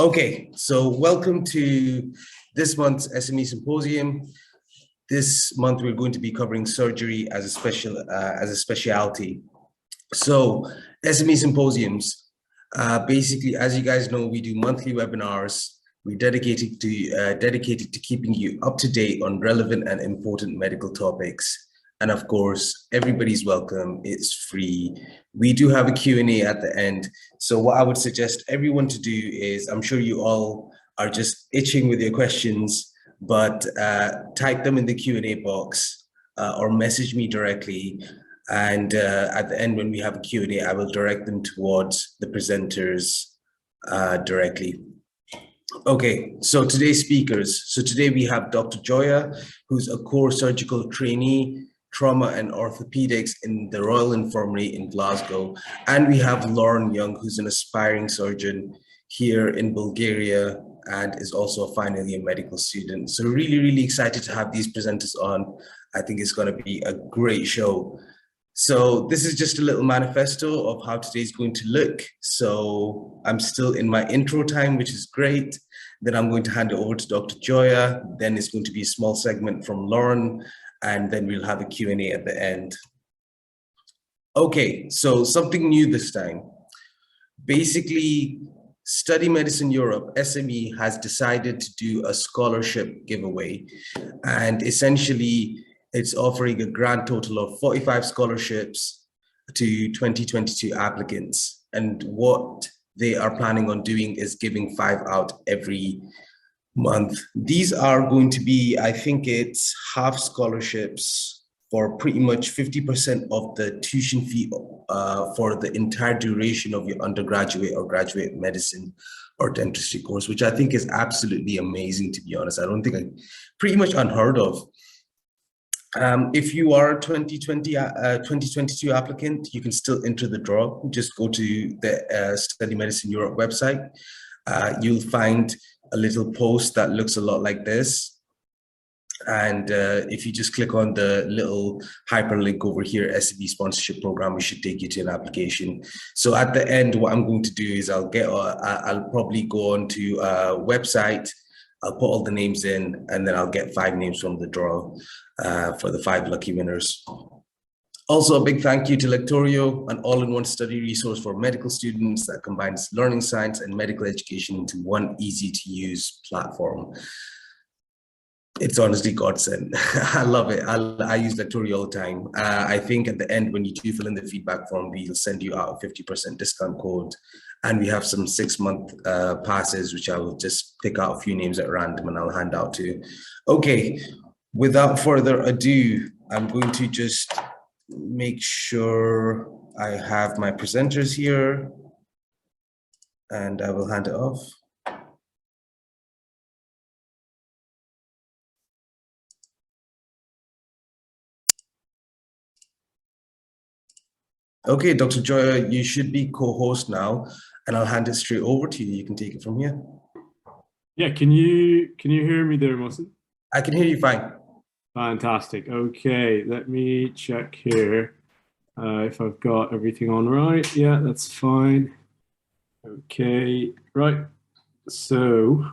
Okay, so welcome to this month's SME Symposium. This month we're going to be covering surgery as a specialty. So SME Symposiums, basically, as you guys know, we do monthly webinars. We're dedicated to keeping you up to date on relevant and important medical topics. And of course, everybody's welcome. It's free. We do have a Q&A at the end. So what I would suggest everyone to do is, I'm sure you all are just itching with your questions, but type them in the Q&A box or message me directly. And at the end, when we have a Q&A, I will direct them towards the presenters directly. Okay, so today's speakers. So today we have Dr. Joiya, who's a core surgical trainee, trauma and orthopedics in the Royal Infirmary in Glasgow. And we have Lauren Young, who's an aspiring surgeon here in Bulgaria and is also a final year medical student. So really excited to have these presenters on. I think it's going to be a great show. So this is just a little manifesto of how today's going to look. So I'm still in my intro time, which is great. Then I'm going to hand it over to Dr. Joiya. Then it's going to be a small segment from Lauren, and then we'll have a Q&A at the end. Okay, so something new this time. Basically, Study Medicine Europe, SME, has decided to do a scholarship giveaway. And essentially, it's offering a grand total of 45 scholarships to 2022 applicants. And what they are planning on doing is giving 5 out every month. These are going to be, I think it's half scholarships for pretty much 50% of the tuition fee for the entire duration of your undergraduate or graduate medicine or dentistry course, which I think is absolutely amazing, to be honest. I don't think pretty much unheard of. If you are a 2022 applicant, you can still enter the draw. Just go to the Study Medicine Europe website. You'll find a little post that looks a lot like this. And if you just click on the little hyperlink over here, SME sponsorship program, it should take you to an application. So at the end, what I'm going to do is I'll probably go on to a website. I'll put all the names in, and then I'll get 5 names from the draw for the 5 lucky winners. Also, a big thank you to Lectoro, an all-in-one study resource for medical students that combines learning science and medical education into one easy-to-use platform. It's honestly godsend. I love it. I use Lectoro all the time. I think at the end, when you do fill in the feedback form, we'll send you out a 50% discount code. And we have some 6-month passes, which I will just pick out a few names at random and I'll hand out to you. Okay, without further ado, I'm going to just make sure I have my presenters here and I will hand it off. Okay, Dr. Joiya, you should be co-host now, and I'll hand it straight over to you. You can take it from here. Yeah, can you hear me there, Mohsen? I can hear you fine. Fantastic. Okay, let me check here if I've got everything on right. Yeah, that's fine. Okay, right. So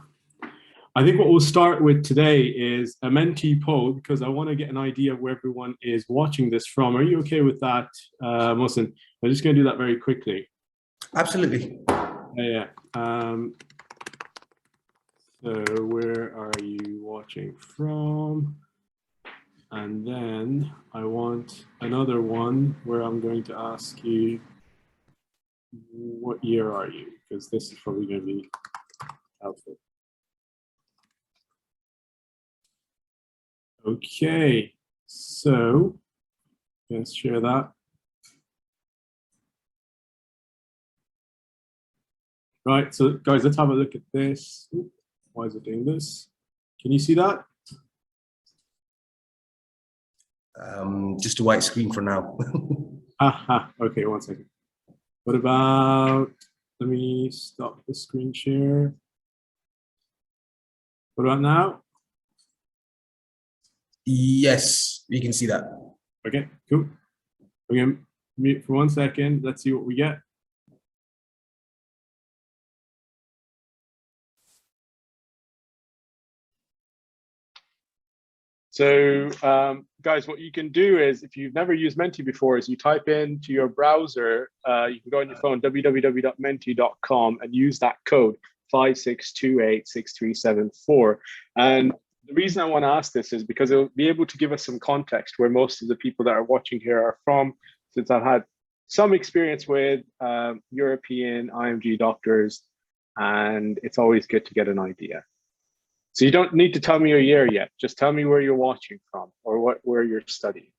I think what we'll start with today is a mentee poll, because I want to get an idea of where everyone is watching this from. Are you okay with that, Mohsen? I'm just going to do that very quickly. Absolutely. Yeah. So where are you watching from? And then I want another one where I'm going to ask you, what year are you? Because this is probably going to be helpful. Okay, so let's share that. Right, so guys, let's have a look at this. Ooh, why is it doing this? Can you see that? Just a white screen for now. Aha, okay, one second. What about, let me stop the screen share. What about now? Yes, we can see that. Okay, cool. We're gonna mute for 1 second. Let's see what we get. So guys, what you can do is, if you've never used Mentee before, is you type into your browser, you can go on your phone, www.mentee.com, and use that code 56286374. And the reason I want to ask this is because it'll be able to give us some context where most of the people that are watching here are from, since I've had some experience with European IMG doctors, and it's always good to get an idea. So you don't need to tell me your year yet. Just tell me where you're watching from or where you're studying.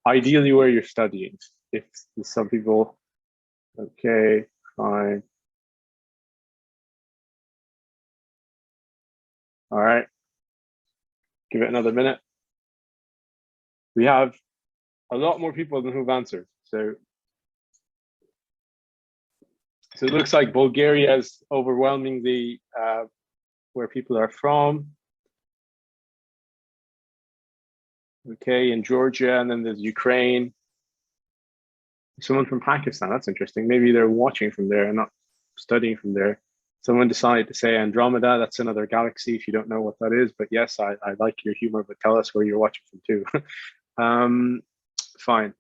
Ideally, where you're studying. If some people, okay, fine. All right. Give it another minute. We have a lot more people than who've answered. So it looks like Bulgaria is overwhelmingly where people are from. Okay, in Georgia, and then there's Ukraine. Someone from Pakistan, that's interesting. Maybe they're watching from there and not studying from there. Someone decided to say Andromeda, that's another galaxy, if you don't know what that is. But yes, I like your humor, but tell us where you're watching from too. Fine.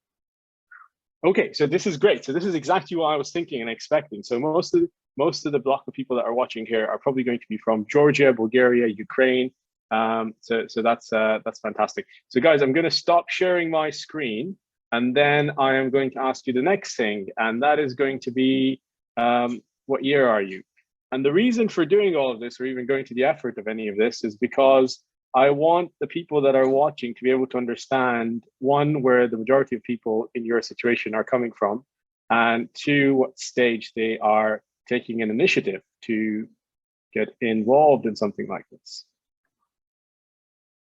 Okay, so this is great. So this is exactly what I was thinking and expecting. So most of the block of people that are watching here are probably going to be from Georgia, Bulgaria, Ukraine. So that's fantastic. So guys, I'm going to stop sharing my screen, and then I am going to ask you the next thing, and that is going to be, what year are you? And the reason for doing all of this, or even going to the effort of any of this, is because I want the people that are watching to be able to understand, one, where the majority of people in your situation are coming from, and two, what stage they are taking an initiative to get involved in something like this.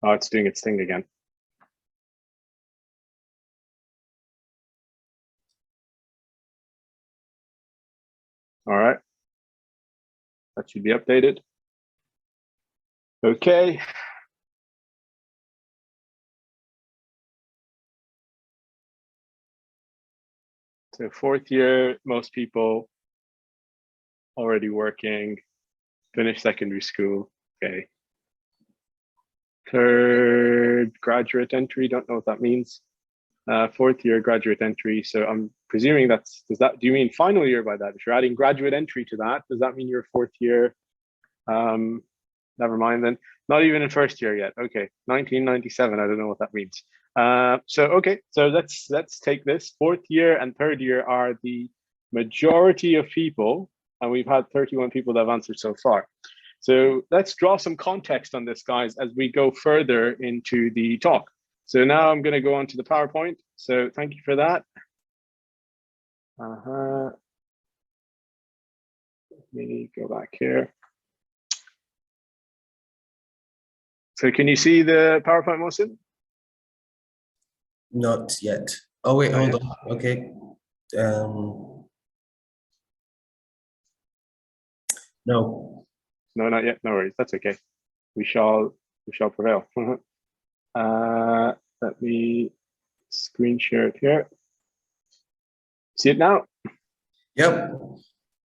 Oh, it's doing its thing again. All right. That should be updated. Okay. So fourth year, most people already working, finished secondary school. Okay. Third, graduate entry, don't know what that means. Fourth year graduate entry. So I'm presuming do you mean final year by that? If you're adding graduate entry to that, does that mean you're fourth year? Never mind then. Not even in first year yet. Okay, 1997. I don't know what that means. Okay, so let's take this. Fourth year and third year are the majority of people, and we've had 31 people that have answered so far. So let's draw some context on this, guys, as we go further into the talk. So now I'm going to go on to the PowerPoint. So thank you for that. Let me go back here. So can you see the PowerPoint, Mohsin? Not yet. Oh, wait, hold on. Okay. No. No, not yet. No worries. That's okay. We shall prevail. Let me screen share it here. See it now? Yep.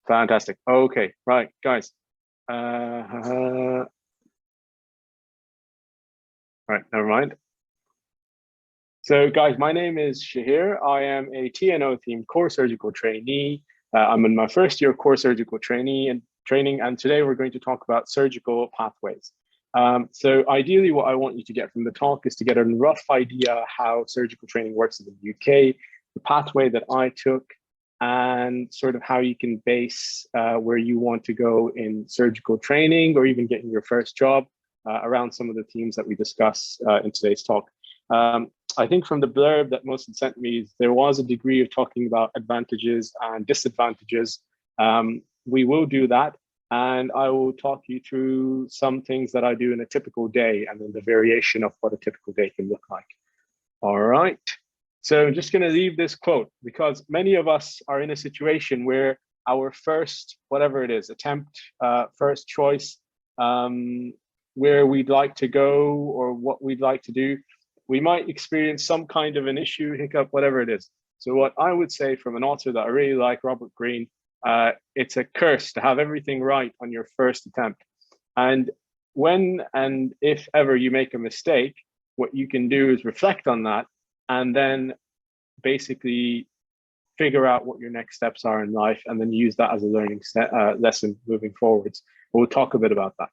Fantastic. Okay, right, guys. Right, never mind. So guys, my name is Shaheer. I am a TNO themed core surgical trainee. I'm in my first year of core surgical training, and today we're going to talk about surgical pathways. So ideally, what I want you to get from the talk is to get a rough idea how surgical training works in the UK, the pathway that I took, and sort of how you can base where you want to go in surgical training, or even getting your first job around some of the themes that we discuss in today's talk. I think from the blurb that Mohsin sent me, there was a degree of talking about advantages and disadvantages. We will do that, and I will talk you through some things that I do in a typical day, and then the variation of what a typical day can look like. All right. So I'm just going to leave this quote, because many of us are in a situation where our first, whatever it is, attempt, first choice, where we'd like to go or what we'd like to do, we might experience some kind of an issue, hiccup, whatever it is. So what I would say from an author that I really like, Robert Greene, it's a curse to have everything right on your first attempt. And when and if ever you make a mistake, what you can do is reflect on that and then basically figure out what your next steps are in life and then use that as a learning lesson moving forwards. We'll talk a bit about that.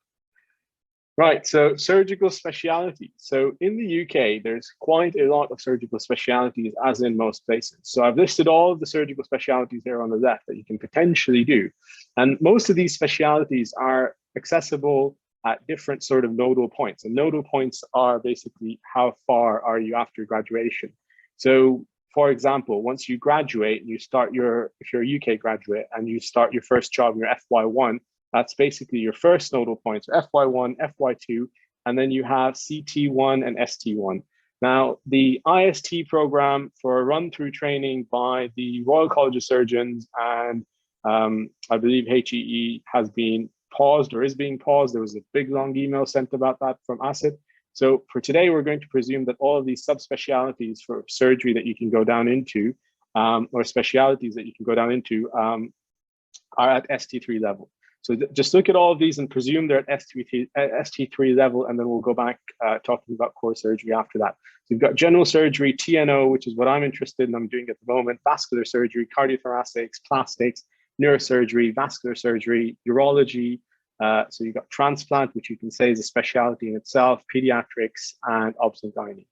Right, so surgical specialties. So in the UK, there's quite a lot of surgical specialties, as in most places. So I've listed all of the surgical specialties there on the left that you can potentially do. And most of these specialties are accessible at different sort of nodal points. And nodal points are basically how far are you after graduation. So for example, once you graduate and you start if you're a UK graduate and you start your first job in your FY1, that's basically your first nodal points, FY1, FY2, and then you have CT1 and ST1. Now, the IST program for a run-through training by the Royal College of Surgeons and I believe HEE has been paused or is being paused. There was a big long email sent about that from Asad. So for today, we're going to presume that all of these subspecialties for surgery that you can go down into or specialities that you can go down into are at ST3 level. So just look at all of these and presume they're at ST3 level, and then we'll go back talking about core surgery after that. So you've got general surgery, TNO, which is what I'm interested in, I'm doing at the moment, vascular surgery, cardiothoracics, plastics, neurosurgery, vascular surgery, urology. So you've got transplant, which you can say is a specialty in itself, pediatrics, and obs and gynae.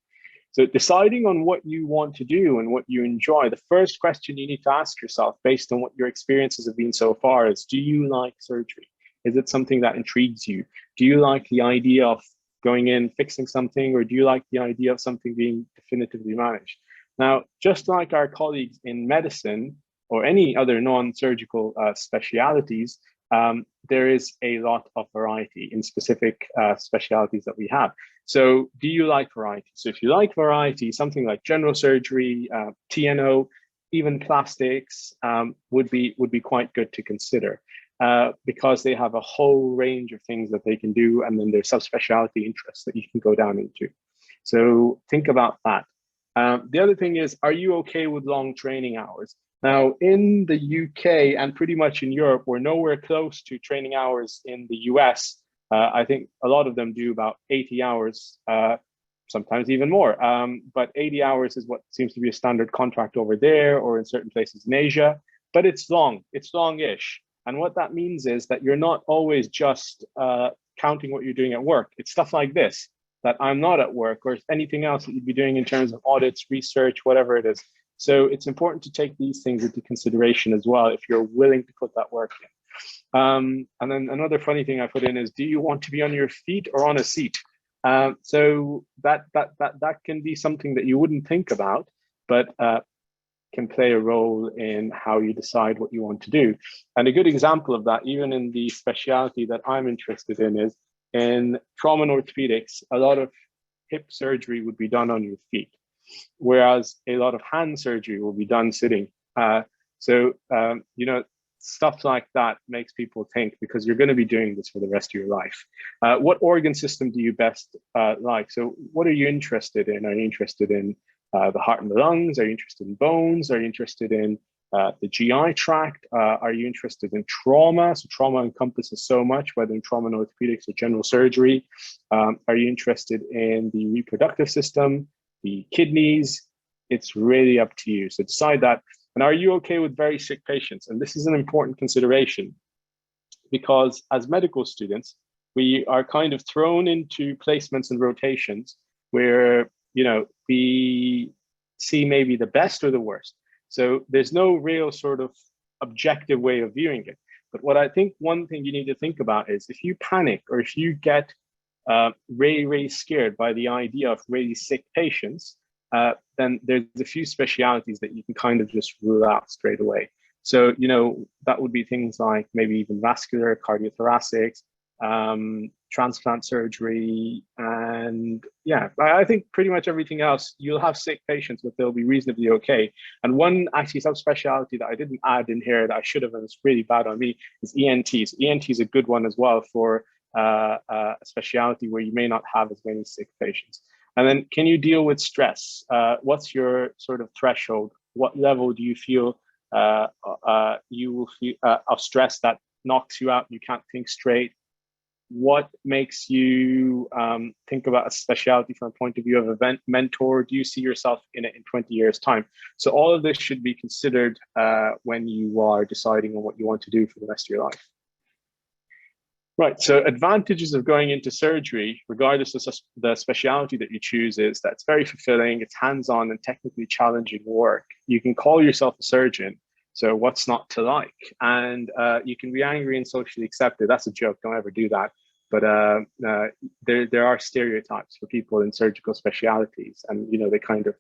So deciding on what you want to do and what you enjoy, the first question you need to ask yourself based on what your experiences have been so far is, do you like surgery? Is it something that intrigues you? Do you like the idea of going in, fixing something, or do you like the idea of something being definitively managed? Now, just like our colleagues in medicine or any other non-surgical specialities, there is a lot of variety in specific specialities that we have. So do you like variety? So if you like variety, something like general surgery, TNO, even plastics would be quite good to consider because they have a whole range of things that they can do, and then there's subspecialty interests that you can go down into. So think about that. The other thing is, are you okay with long training hours? Now, in the UK and pretty much in Europe, we're nowhere close to training hours in the US. I think a lot of them do about 80 hours, sometimes even more. But 80 hours is what seems to be a standard contract over there or in certain places in Asia. But it's longish. And what that means is that you're not always just counting what you're doing at work. It's stuff like this, that I'm not at work, or anything else that you'd be doing in terms of audits, research, whatever it is. So it's important to take these things into consideration as well if you're willing to put that work in. And then another funny thing I put in is, do you want to be on your feet or on a seat? So that can be something that you wouldn't think about, but can play a role in how you decide what you want to do. And a good example of that, even in the specialty that I'm interested in, is in trauma and orthopedics. A lot of hip surgery would be done on your feet, whereas a lot of hand surgery will be done sitting. Stuff like that makes people think, because you're going to be doing this for the rest of your life. What organ system do you best like? So what are you interested in? Are you interested in the heart and the lungs? Are you interested in bones? Are you interested in the GI tract? Are you interested in trauma? So trauma encompasses so much, whether in trauma and orthopedics or general surgery. Are you interested in the reproductive system, the kidneys? It's really up to you. So decide that. And are you okay with very sick patients? And this is an important consideration, because as medical students, we are kind of thrown into placements and rotations where, we see maybe the best or the worst. So there's no real sort of objective way of viewing it. But what I think one thing you need to think about is, if you panic or if you get really scared by the idea of really sick patients, then there's a few specialities that you can kind of just rule out straight away. So, that would be things like maybe even vascular, cardiothoracics, transplant surgery, and yeah, I think pretty much everything else, you'll have sick patients, but they'll be reasonably okay. And one actually subspecialty that I didn't add in here that I should have, and it's really bad on me, is ENTs. ENT is a good one as well for a specialty where you may not have as many sick patients. And then, can you deal with stress? What's your sort of threshold? What level do you feel you will feel of stress that knocks you out, you can't think straight. What makes you think about a specialty from a point of view of a mentor? Do you see yourself in it in 20 years' time? So all of this should be considered when you are deciding on what you want to do for the rest of your life. Right, so advantages of going into surgery, regardless of the specialty that you choose, is that it's very fulfilling, it's hands-on and technically challenging work. You can call yourself a surgeon, so what's not to like? And you can be angry and socially accepted. That's a joke, don't ever do that. But there are stereotypes for people in surgical specialities, and they kind of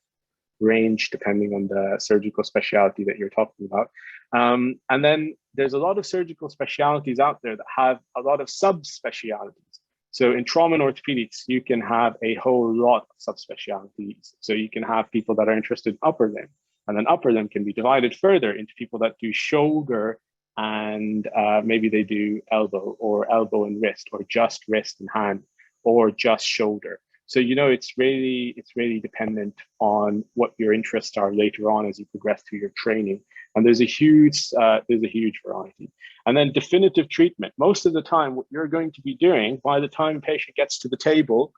range depending on the surgical specialty that you're talking about. And then there's a lot of surgical specialties out there that have a lot of subspecialties. So in trauma and orthopedics, you can have a whole lot of subspecialties. So you can have people that are interested in upper limb, and then upper limb can be divided further into people that do shoulder and maybe they do elbow and wrist, or just wrist and hand, or just shoulder. So, it's really dependent on what your interests are later on as you progress through your training. And there's a huge variety. And then definitive treatment. Most of the time, what you're going to be doing by the time a patient gets to the table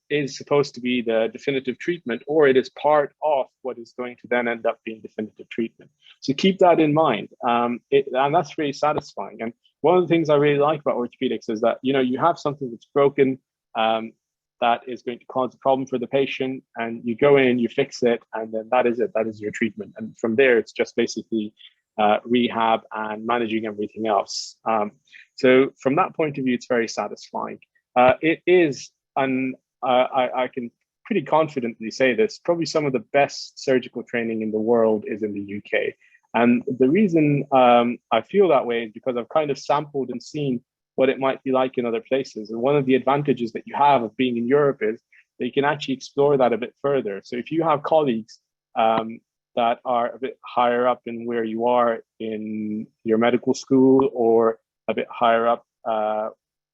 is supposed to be the definitive treatment, or it is part of what is going to then end up being definitive treatment. So keep that in mind. And that's really satisfying. And one of the things I really like about orthopedics is that, you have something that's broken, that is going to cause a problem for the patient, and you go in, you fix it, and then that is it. That is your treatment. And from there, it's just basically rehab and managing everything else. So from that point of view, it's very satisfying. It is, and I can pretty confidently say this, probably some of the best surgical training in the world is in the UK. And the reason I feel that way is because I've kind of sampled and seen what it might be like in other places. And one of the advantages that you have of being in Europe is that you can actually explore that a bit further. So if you have colleagues that are a bit higher up in where you are in your medical school, or a bit higher up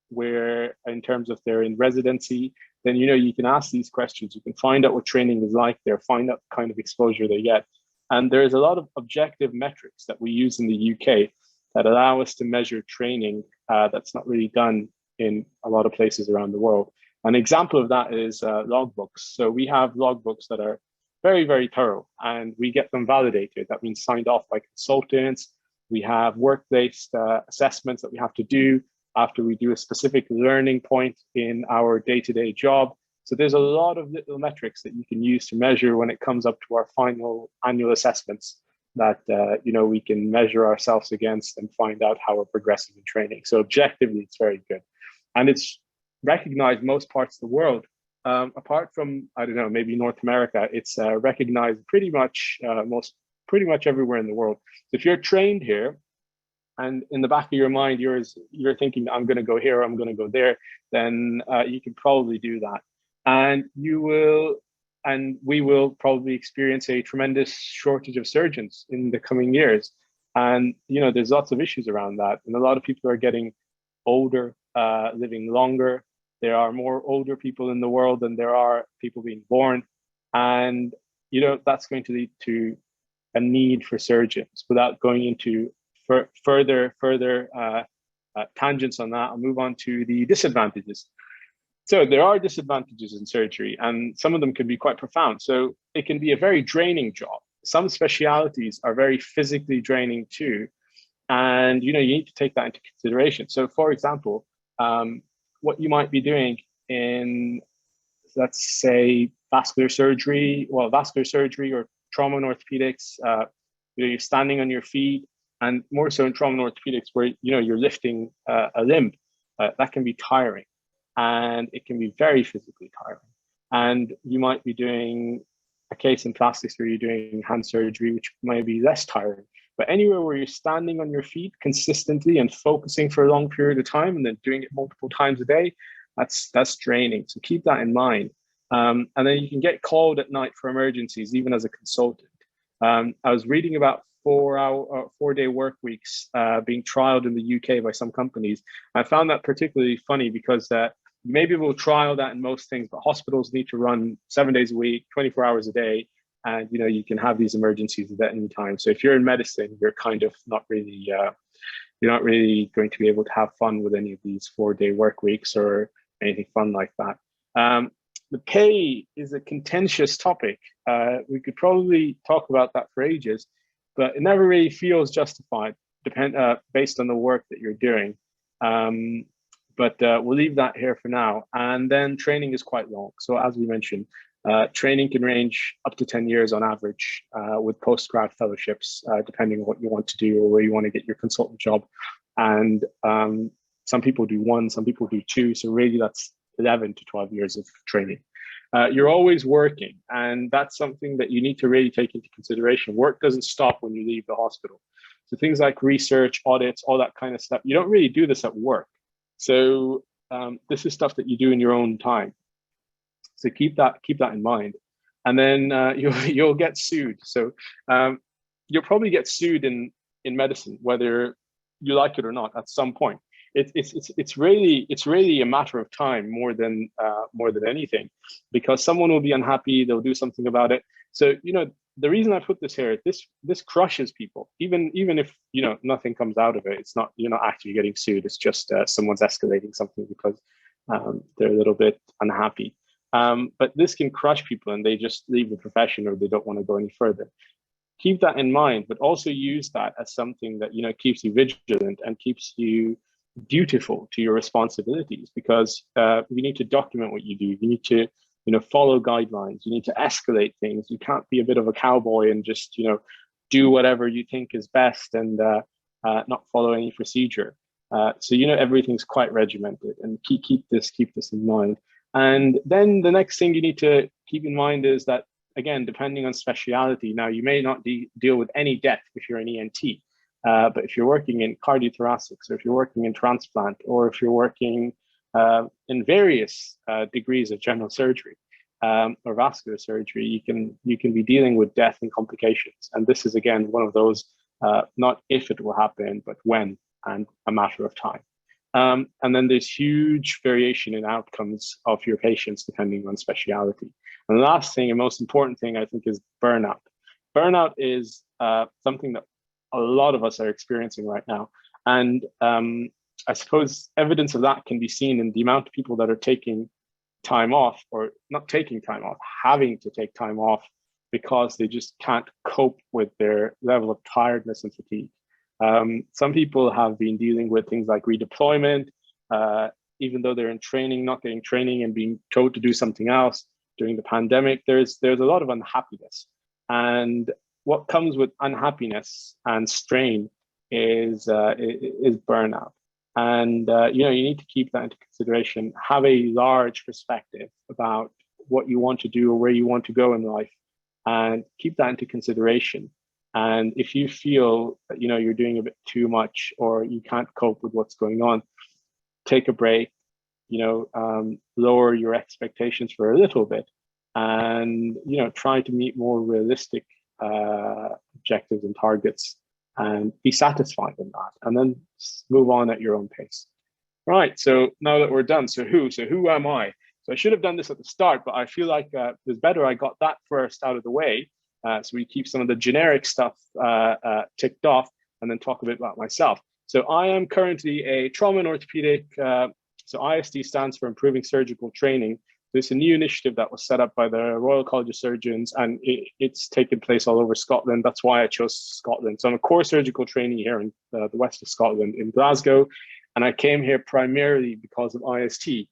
where in terms of they're in residency, then you can ask these questions. You can find out what training is like there, find out the kind of exposure they get. And there's a lot of objective metrics that we use in the UK that allow us to measure training that's not really done in a lot of places around the world. An example of that is logbooks. So we have logbooks that are very, very thorough, and we get them validated. That means signed off by consultants. We have work-based assessments that we have to do after we do a specific learning point in our day-to-day job. So there's a lot of little metrics that you can use to measure when it comes up to our final annual assessments that we can measure ourselves against and find out how we're progressing in training. So objectively, it's very good. And it's recognized most parts of the world. Apart from, I don't know, maybe North America, it's recognized pretty much everywhere in the world. So if you're trained here, and in the back of your mind, you're thinking, I'm going to go here, I'm going to go there, then you can probably do that. And we will probably experience a tremendous shortage of surgeons in the coming years. And, there's lots of issues around that. And a lot of people are getting older, living longer. There are more older people in the world than there are people being born. And, that's going to lead to a need for surgeons. Without going into further tangents on that, I'll move on to the disadvantages. So there are disadvantages in surgery, and some of them can be quite profound. So it can be a very draining job. Some specialities are very physically draining too. And, you need to take that into consideration. So for example, what you might be doing in, let's say, vascular surgery or trauma and orthopedics, you're standing on your feet, and more so in trauma and orthopedics where, you're lifting a limb, that can be tiring. And it can be very physically tiring. And you might be doing a case in plastics where you're doing hand surgery, which might be less tiring. But anywhere where you're standing on your feet consistently and focusing for a long period of time, and then doing it multiple times a day, that's draining. So keep that in mind. And then you can get called at night for emergencies, even as a consultant. I was reading about 4-day work weeks being trialed in the UK by some companies. I found that particularly funny because maybe we'll trial that in most things, but hospitals need to run 7 days a week, 24 hours a day. and you can have these emergencies at any time. So if you're in medicine, you're kind of not really you're not really going to be able to have fun with any of these 4-day work weeks or anything fun like that. The pay is a contentious topic. We could probably talk about that for ages, but it never really feels justified based on the work that you're doing. But we'll leave that here for now. And then training is quite long. So as we mentioned, training can range up to 10 years on average with post-grad fellowships, depending on what you want to do or where you want to get your consultant job. And some people do 1, some people do 2. So really that's 11 to 12 years of training. You're always working, and that's something that you need to really take into consideration. Work doesn't stop when you leave the hospital. So things like research, audits, all that kind of stuff, you don't really do this at work. So this is stuff that you do in your own time. So keep that in mind. And then you'll get sued. So you'll probably get sued in medicine, whether you like it or not, at some point. It's really a matter of time more than anything, because someone will be unhappy, they'll do something about it. So the reason I put this here, this crushes people. Even if nothing comes out of it, it's not, you're not actually getting sued. It's just someone's escalating something because they're a little bit unhappy. But this can crush people, and they just leave the profession, or they don't want to go any further. Keep that in mind, but also use that as something that keeps you vigilant and keeps you dutiful to your responsibilities, because you need to document what you do. You need to follow guidelines. You need to escalate things. You can't be a bit of a cowboy and just do whatever you think is best and not follow any procedure. So everything's quite regimented, and keep this in mind. And then the next thing you need to keep in mind is that, again, depending on speciality, now you may not deal with any death if you're an ENT. But if you're working in cardiothoracics, or if you're working in transplant, or if you're working in various degrees of general surgery or vascular surgery, you can be dealing with death and complications. And this is, again, one of those, not if it will happen, but when, and a matter of time. And then there's huge variation in outcomes of your patients depending on speciality. And the last thing and most important thing, I think, is burnout. Burnout is something that a lot of us are experiencing right now. And I suppose evidence of that can be seen in the amount of people that are taking time off, or not taking time off, having to take time off because they just can't cope with their level of tiredness and fatigue. Some people have been dealing with things like redeployment, even though they're in training, not getting training and being told to do something else during the pandemic. There's a lot of unhappiness. And what comes with unhappiness and strain is burnout. And you need to keep that into consideration. Have a large perspective about what you want to do or where you want to go in life, and keep that into consideration. And if you feel that you're doing a bit too much, or you can't cope with what's going on, take a break. Lower your expectations for a little bit, and try to meet more realistic objectives and targets, and be satisfied in that, and then move on at your own pace. Right, so now that we're done, so who am I? So I should have done this at the start, but I feel like it's better I got that first out of the way, so we keep some of the generic stuff ticked off, and then talk a bit about myself. So I am currently a trauma and orthopedic, so IST stands for Improving Surgical Training. It's a new initiative that was set up by the Royal College of Surgeons, and it's taken place all over Scotland. That's why I chose Scotland. So I'm a core surgical trainee here in the west of Scotland, in Glasgow, and I came here primarily because of IST.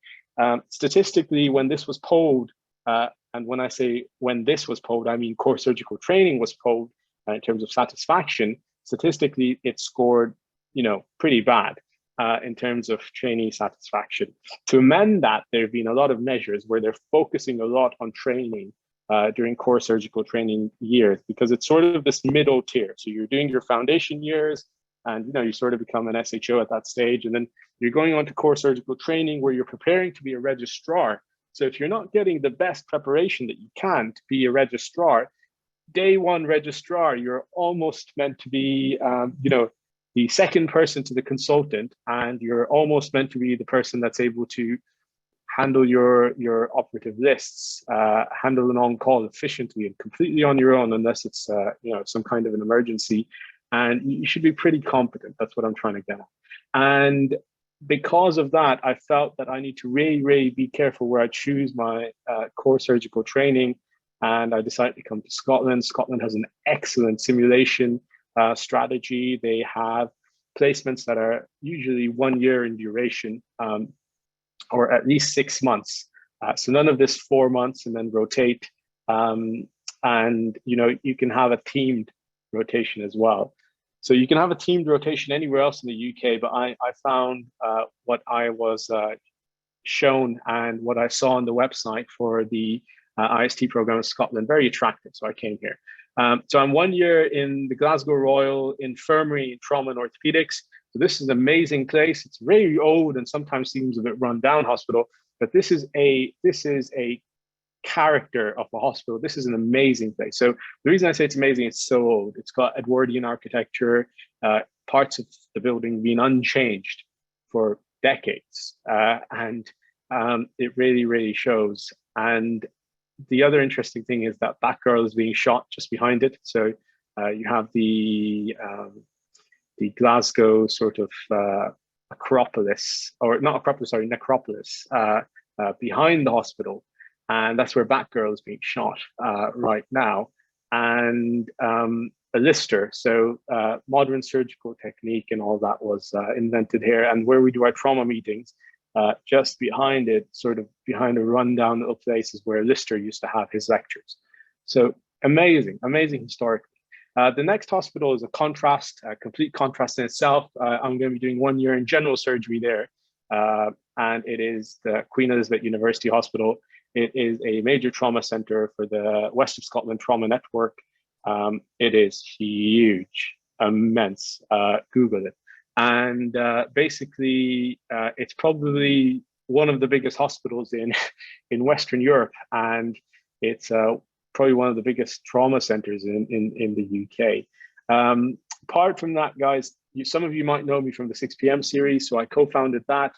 Statistically, when this was polled, and when I say when this was polled, I mean core surgical training was polled in terms of satisfaction. Statistically, it scored, pretty bad. In terms of trainee satisfaction. To amend that, there have been a lot of measures where they're focusing a lot on training during core surgical training years, because it's sort of this middle tier. So you're doing your foundation years, and you sort of become an SHO at that stage, and then you're going on to core surgical training where you're preparing to be a registrar. So if you're not getting the best preparation that you can to be a registrar, day one registrar, you're almost meant to be, the second person to the consultant, and you're almost meant to be the person that's able to handle your operative lists, handle an on-call efficiently and completely on your own, unless it's some kind of an emergency, and you should be pretty competent. That's what I'm trying to get at. And because of that, I felt that I need to really be careful where I choose my core surgical training, and I decided to come to Scotland. Scotland has an excellent simulation strategy. They have placements that are usually 1 year in duration, or at least 6 months. So none of this 4 months and then rotate. And you can have a teamed rotation as well. So you can have a teamed rotation anywhere else in the UK, but I found what I was shown and what I saw on the website for the IST program in Scotland very attractive. So I came here. So I'm 1 year in the Glasgow Royal Infirmary in Trauma and Orthopedics. So this is an amazing place. It's very old and sometimes seems a bit run down hospital, but this is a character of a hospital. This is an amazing place. So the reason I say it's amazing, it's so old. It's got Edwardian architecture, parts of the building being unchanged for decades. And it really shows. And the other interesting thing is that Batgirl is being shot just behind it. So you have the Glasgow sort of Acropolis, or not Acropolis, sorry, Necropolis, behind the hospital. And that's where Batgirl is being shot right now. And a Lister, so modern surgical technique and all that was invented here. And where we do our trauma meetings, just behind it, sort of behind a rundown little place, is where Lister used to have his lectures. So amazing historically. The next hospital is a contrast, a complete contrast in itself. I'm going to be doing 1 year in general surgery there. And it is the Queen Elizabeth University Hospital. It is a major trauma center for the West of Scotland Trauma Network. It is huge, immense. Google it. And basically, it's probably one of the biggest hospitals in Western Europe. And it's probably one of the biggest trauma centers in the UK. Apart from that, guys, some of you might know me from the 6 p.m. series. So I co-founded that.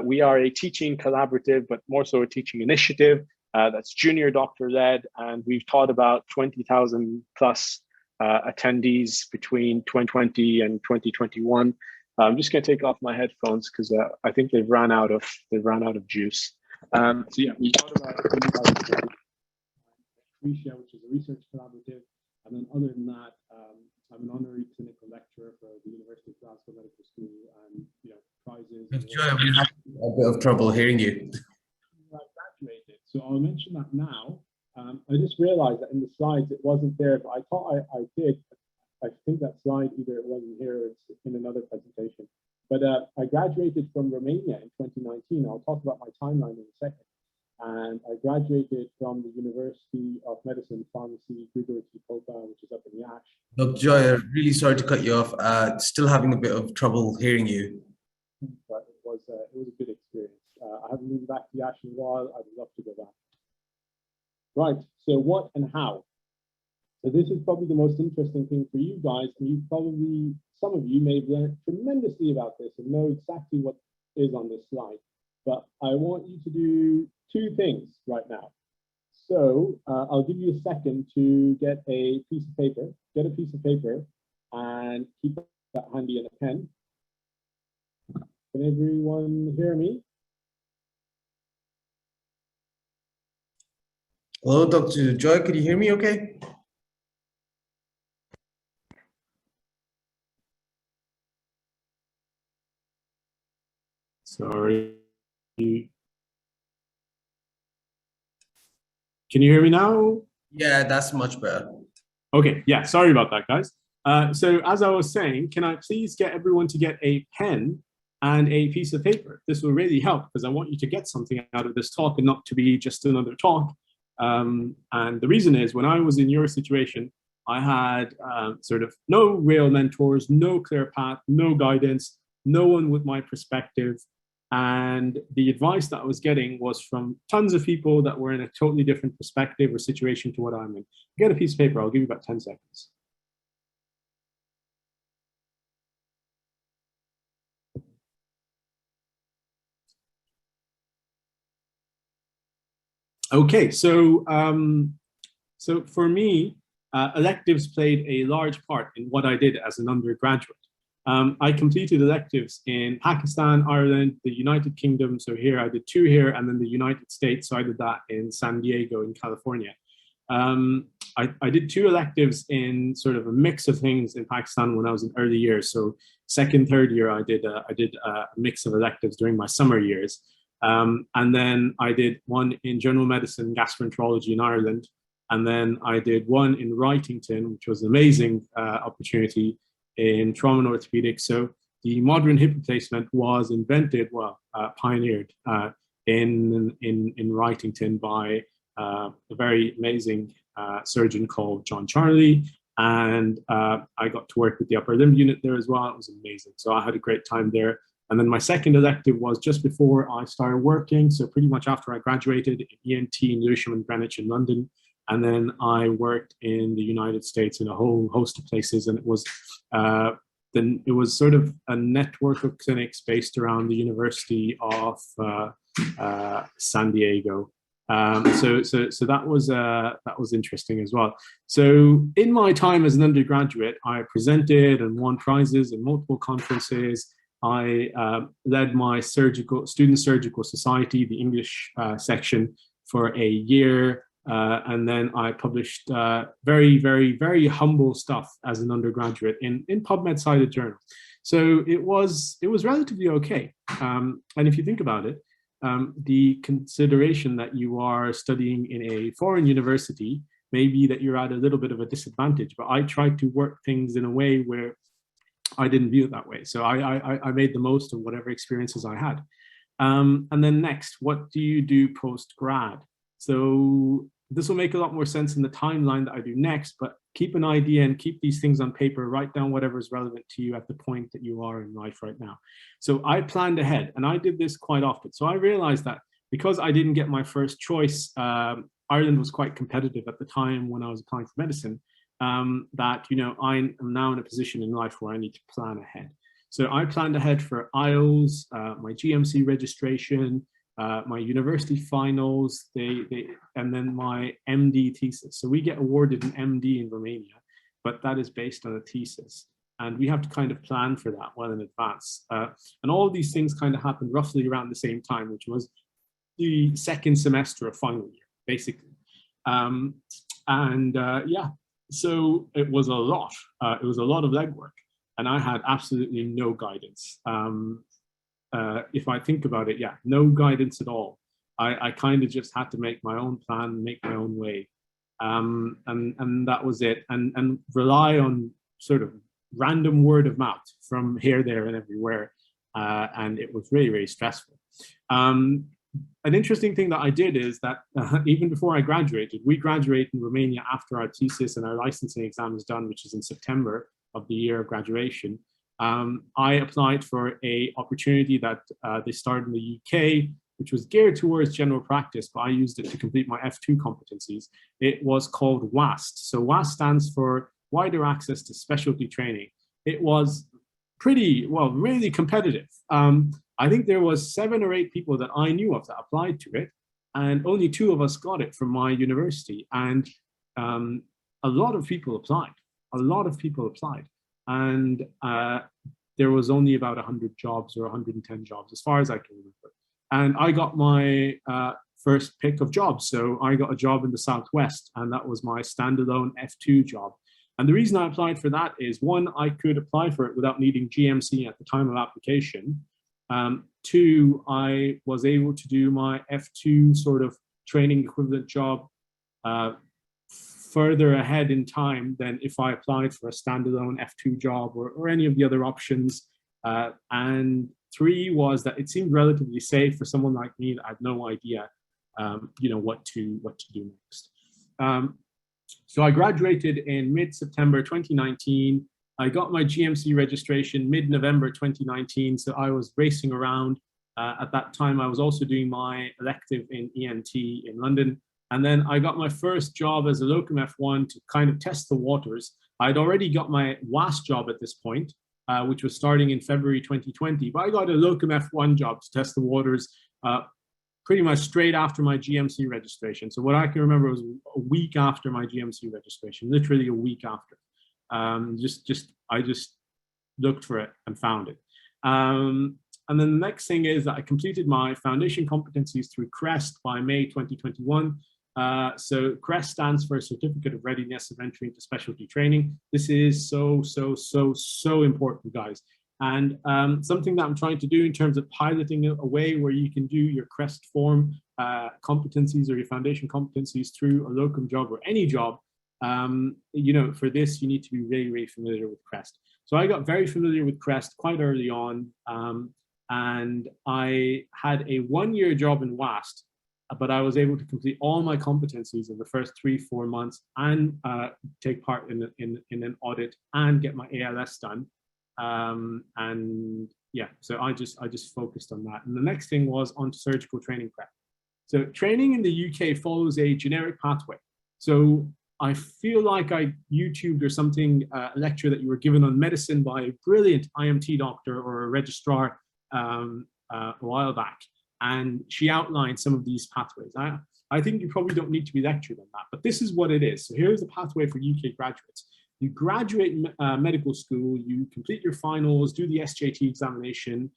We are a teaching collaborative, but more so a teaching initiative that's junior doctor led. And we've taught about 20,000 plus attendees between 2020 and 2021. I'm just going to take off my headphones because I think they've ran out of juice. So yeah, we taught about which is a research collaborative. And then other than that, I'm an honorary clinical lecturer for the University of Glasgow Medical School, and prizes. Joiya, we have a bit of trouble hearing you. I graduated, so I'll mention that now. I just realized that in the slides it wasn't there, but I thought I did. I think that slide either it wasn't here or it's in another presentation. But I graduated from Romania in 2019. I'll talk about my timeline in a second. And I graduated from the University of Medicine, Pharmacy, Grigorici Polka, which is up in Yash. Look, Joiya, really sorry to cut you off. Still having a bit of trouble hearing you. But it was a good experience. I haven't moved back to Yash in a while. I'd love to go back. Right, so what and how? So this is probably the most interesting thing for you guys, and some of you may have learned tremendously about this and know exactly what is on this slide. But I want you to do 2 things right now. So I'll give you a second to get a piece of paper. Get a piece of paper and keep that handy and a pen. Can everyone hear me? Hello, Dr. Joiya, could you hear me okay? Sorry. Can you hear me now? Yeah, that's much better. Okay, yeah, sorry about that, guys. So as I was saying, can I please get everyone to get a pen and a piece of paper? This will really help because I want you to get something out of this talk and not to be just another talk. And the reason is, when I was in your situation, I had sort of no real mentors, no clear path, no guidance, no one with my perspective. And the advice that I was getting was from tons of people that were in a totally different perspective or situation to what I'm in. Get a piece of paper. I'll give you about 10 seconds. Okay, so for me, electives played a large part in what I did as an undergraduate. I completed electives in Pakistan, Ireland, the United Kingdom. So here I did 2 here, and then the United States. So I did that in San Diego in California. I did 2 electives in sort of a mix of things in Pakistan when I was in early years. So second, third year, I did a mix of electives during my summer years. And then I did one in general medicine, gastroenterology in Ireland. And then I did one in Wrightington, which was an amazing opportunity in trauma and orthopedics. So the modern hip replacement was invented, pioneered in Wrightington by a very amazing surgeon called John Charlie. And I got to work with the upper limb unit there as well. It was amazing. So I had a great time there. And then my second elective was just before I started working. So pretty much after I graduated in ENT in Lewisham and Greenwich in London. And then I worked in the United States in a whole host of places. And it was sort of a network of clinics based around the University of San Diego. So that was interesting as well. So in my time as an undergraduate, I presented and won prizes in multiple conferences. I led my student surgical society, the English section, for a year. And then I published very, very, very humble stuff as an undergraduate in PubMed-cited journals. So it was relatively okay. And if you think about it, the consideration that you are studying in a foreign university may be that you're at a little bit of a disadvantage, but I tried to work things in a way where I didn't view it that way. So I made the most of whatever experiences I had. And then next, what do you do post-grad? So this will make a lot more sense in the timeline that I do next, but keep an idea and keep these things on paper. Write down whatever is relevant to you at the point that you are in life right now. So I planned ahead, and I did this quite often. So I realized that because I didn't get my first choice, Ireland was quite competitive at the time when I was applying for medicine, that, you know, I am now in a position in life where I need to plan ahead. So I planned ahead for IELTS, my GMC registration, my university finals, and then my MD thesis. So we get awarded an MD in Romania, but that is based on a thesis. And we have to kind of plan for that well in advance. And all of these things kind of happened roughly around the same time, which was the second semester of final year, basically. Yeah, so it was a lot. It was a lot of legwork, and I had absolutely no guidance. If I think about it, yeah, no guidance at all. I kind of just had to make my own plan, make my own way. And that was it. And rely on sort of random word of mouth from here, there, and everywhere. And it was really, really stressful. An interesting thing that I did is that even before I graduated, we graduate in Romania after our thesis and our licensing exam is done, which is in September of the year of graduation. I applied for an opportunity that they started in the UK, which was geared towards general practice, but I used it to complete my F2 competencies. It was called WAST. So WAST stands for Wider Access to Specialty Training. It was pretty, well, really competitive. I think there was 7 or 8 people that I knew of that applied to it, and only 2 of us got it from my university. And a lot of people applied. A lot of people applied. And there was only about 100 jobs or 110 jobs, as far as I can remember. And I got my first pick of jobs. So I got a job in the Southwest, and that was my standalone F2 job. And the reason I applied for that is, 1, I could apply for it without needing GMC at the time of application. 2, I was able to do my F2 sort of training equivalent job further ahead in time than if I applied for a standalone F2 job or any of the other options. And 3 was that it seemed relatively safe for someone like me that had no idea, you know, what to do next. So I graduated in mid-September 2019. I got my GMC registration mid-November 2019. So I was racing around. At that time, I was also doing my elective in ENT in London. And then I got my first job as a locum F1 to kind of test the waters. I'd already got my WAST job at this point, which was starting in February 2020. But I got a locum F1 job to test the waters pretty much straight after my GMC registration. So what I can remember was a week after my GMC registration, literally a week after. I just looked for it and found it. And then the next thing is that I completed my foundation competencies through CREST by May 2021. So CREST stands for Certificate of Readiness of Entry into Specialty Training. This is so important, guys. And something that I'm trying to do in terms of piloting a way where you can do your CREST form competencies or your foundation competencies through a locum job or any job, you know, for this, you need to be really, really familiar with CREST. So I got very familiar with CREST quite early on. And I had a 1-year job in WAST, but I was able to complete all my competencies in the first 3-4 months and take part in an audit and get my ALS done. And yeah, so I just focused on that. And the next thing was onto surgical training prep. So training in the UK follows a generic pathway. So I feel like I YouTubed or something, a lecture that you were given on medicine by a brilliant IMT doctor or a registrar a while back. And she outlined some of these pathways. I think you probably don't need to be lectured on that, but this is what it is. So here's the pathway for UK graduates. You graduate medical school, you complete your finals, do the SJT examination,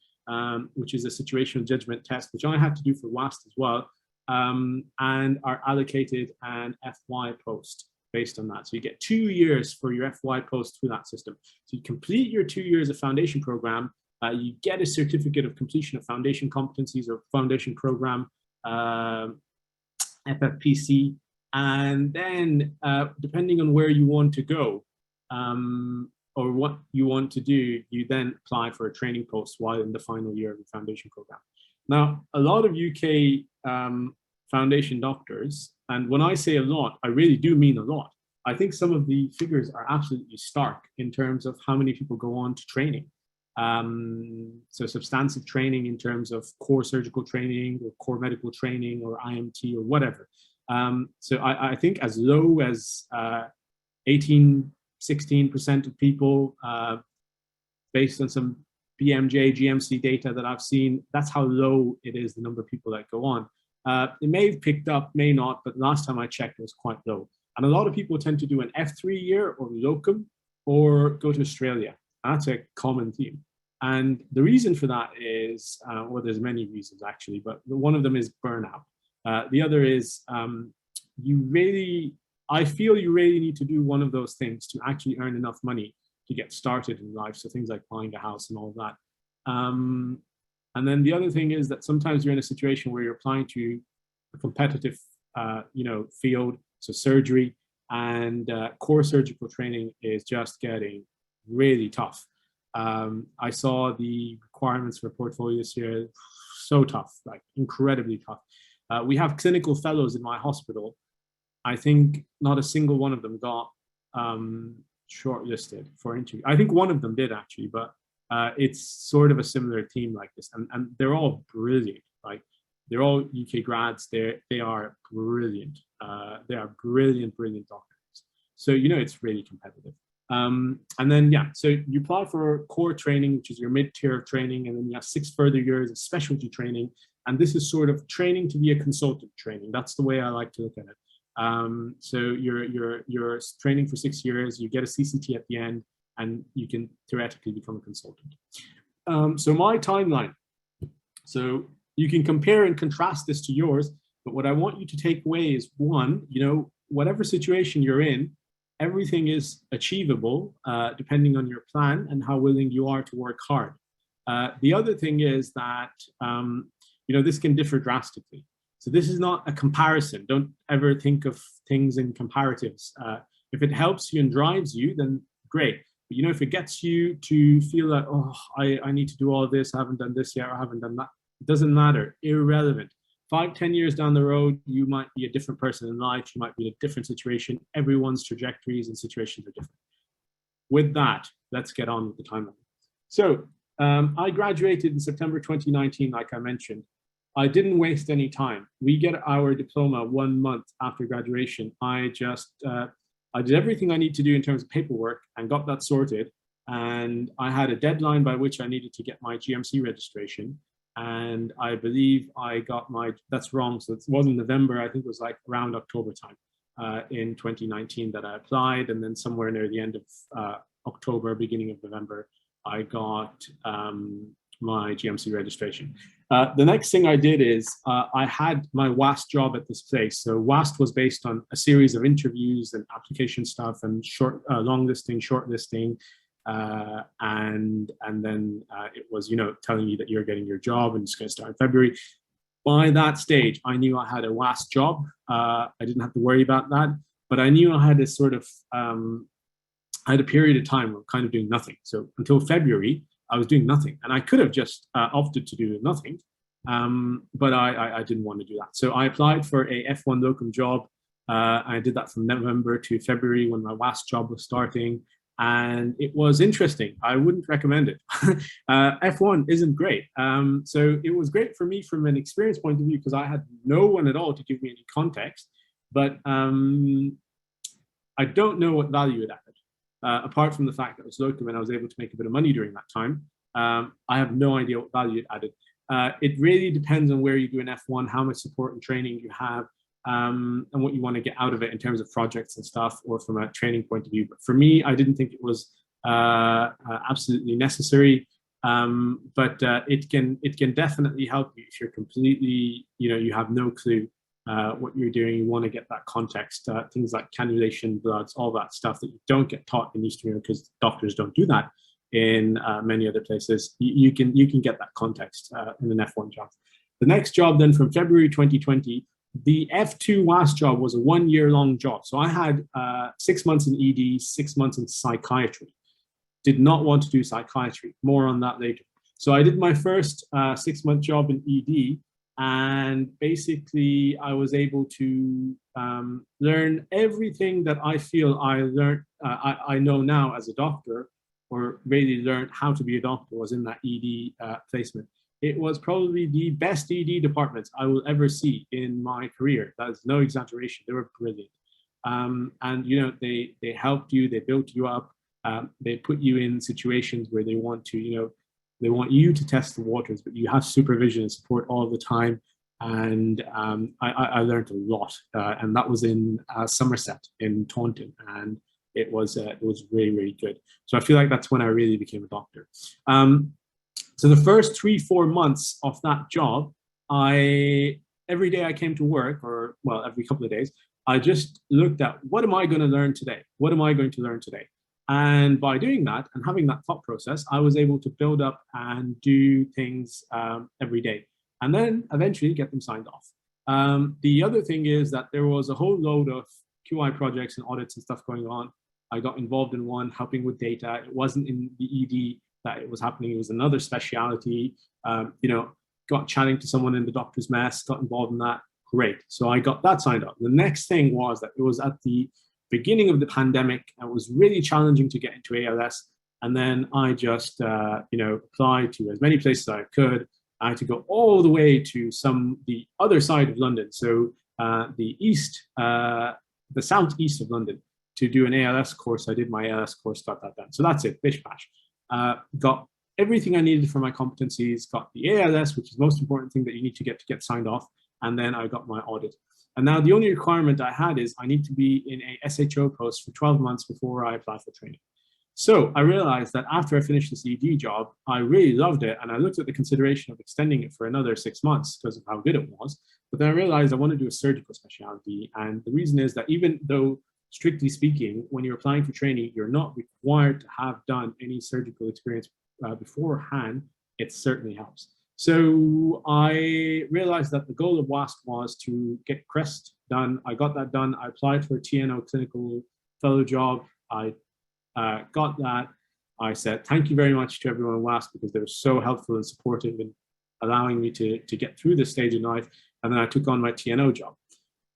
which is a situational judgment test, which I had to do for WAST as well, and are allocated an FY post based on that. So you get 2 years for your FY post through that system. So you complete your 2 years of foundation program, you get a certificate of completion of foundation competencies or foundation program, FFPC, and then depending on where you want to go or what you want to do, you then apply for a training post while in the final year of the foundation program. Now, a lot of UK foundation doctors, and when I say a lot, I really do mean a lot. I think some of the figures are absolutely stark in terms of how many people go on to training. So substantive training in terms of core surgical training or core medical training or IMT or whatever. So I think as low as 16% of people, based on some BMJ, GMC data that I've seen, that's how low it is, the number of people that go on. It may have picked up, may not, but last time I checked, it was quite low. And a lot of people tend to do an F3 year or locum or go to Australia. That's a common theme. And the reason for that is, well, there's many reasons actually, but one of them is burnout. The other is I feel you really need to do one of those things to actually earn enough money to get started in life. So things like buying a house and all that. And then the other thing is that sometimes you're in a situation where you're applying to a competitive, field, so surgery, and core surgical training is just getting really tough. I saw the requirements for portfolios here, so tough, like incredibly tough. We have clinical fellows in my hospital. I think not a single one of them got shortlisted for interview. I think one of them did actually, but it's sort of a similar theme like this, and they're all brilliant. Like they're all UK grads. They are brilliant. They are brilliant doctors. So it's really competitive. And then so you apply for core training, which is your mid-tier training, and then you have 6 further years of specialty training. And this is sort of training to be a consultant training. That's the way I like to look at it. So you're training for 6 years, you get a CCT at the end, and you can theoretically become a consultant. So my timeline. So you can compare and contrast this to yours, but what I want you to take away is one, whatever situation you're in, everything is achievable depending on your plan and how willing you are to work hard. The other thing is that, this can differ drastically. So this is not a comparison. Don't ever think of things in comparatives. If it helps you and drives you, then great. But if it gets you to feel like, oh, I need to do all this, I haven't done this yet, or I haven't done that, it doesn't matter, irrelevant. 5-10 years down the road, you might be a different person in life, you might be in a different situation. Everyone's trajectories and situations are different. With that, let's get on with the timeline. So I graduated in September 2019, like I mentioned. I didn't waste any time. We get our diploma 1 month after graduation. I did everything I need to do in terms of paperwork and got that sorted. And I had a deadline by which I needed to get my GMC registration. And I believe I got my, that's wrong, so it wasn't November, I think it was like around October time in 2019 that I applied, and then somewhere near the end of October, beginning of November, I got my GMC registration. The next thing I did is I had my WAST job at this place. So WAST was based on a series of interviews and application stuff and long listing, short listing, and then it was, you know, telling you that you're getting your job and it's going to start in February. By that stage, I knew I had a WAST job. I didn't have to worry about that, but I knew I had this sort of, I had a period of time of kind of doing nothing. So until February, I was doing nothing, and I could have just opted to do nothing, but I didn't want to do that. So I applied for a F1 locum job. I did that from November to February when my WAST job was starting, and it was interesting. I wouldn't recommend it. F1 isn't great. So it was great for me from an experience point of view because I had no one at all to give me any context, but I don't know what value it added. Apart from the fact that it was locum and I was able to make a bit of money during that time, I have no idea what value it added. It really depends on where you do an F1, how much support and training you have, and what you want to get out of it in terms of projects and stuff, or from a training point of view. But for me, I didn't think it was absolutely necessary, but it can definitely help you if you're completely, you know, you have no clue what you're doing. You want to get that context, things like cannulation, bloods, all that stuff that you don't get taught in Eastern Europe because doctors don't do that in many other places. You can get that context in an F1 job. The next job then from February 2020, the F2 WAST job was a 1-year-long job. So I had 6 months in ED, 6 months in psychiatry. Did not want to do psychiatry. More on that later. So I did my first 6-month job in ED. And basically, I was able to learn everything that I feel I learned, I know now as a doctor, or really learned how to be a doctor, was in that ED placement. It was probably the best ED departments I will ever see in my career. That is no exaggeration. They were brilliant. And, you know, they helped you, they built you up, they put you in situations where they want to, you know, they want you to test the waters, but you have supervision and support all the time. And I learned a lot. And that was in Somerset in Taunton. And it was really, really good. So I feel like that's when I really became a doctor. So the first 3-4 months of that job, every day I came to work, or well, every couple of days, I just looked at, what am I going to learn today? What am I going to learn today? And by doing that and having that thought process, I was able to build up and do things every day, and then eventually get them signed off. The other thing is that there was a whole load of QI projects and audits and stuff going on. I got involved in one, helping with data. It wasn't in the ED that it was happening. It was another speciality. You know, got chatting to someone in the doctor's mess, got involved in that. Great. So I got that signed off. The next thing was that it was at the beginning of the pandemic. It was really challenging to get into ALS. And then I just, you know, applied to as many places as I could. I had to go all the way to the other side of London. So the southeast of London to do an ALS course. I did my ALS course, got that done. So that's it, bish bash. Got everything I needed for my competencies, got the ALS, which is the most important thing that you need to get signed off. And then I got my audit. And now the only requirement I had is I need to be in a SHO post for 12 months before I apply for training. So I realized that after I finished this ED job, I really loved it. And I looked at the consideration of extending it for another 6 months because of how good it was. But then I realized I want to do a surgical specialty. And the reason is that even though, strictly speaking, when you're applying for training, you're not required to have done any surgical experience beforehand, it certainly helps. So I realized that the goal of WASP was to get CREST done. I got that done. I applied for a TNO clinical fellow job. I got that. I said, thank you very much to everyone in WASP because they were so helpful and supportive in allowing me to get through this stage in life. And then I took on my TNO job.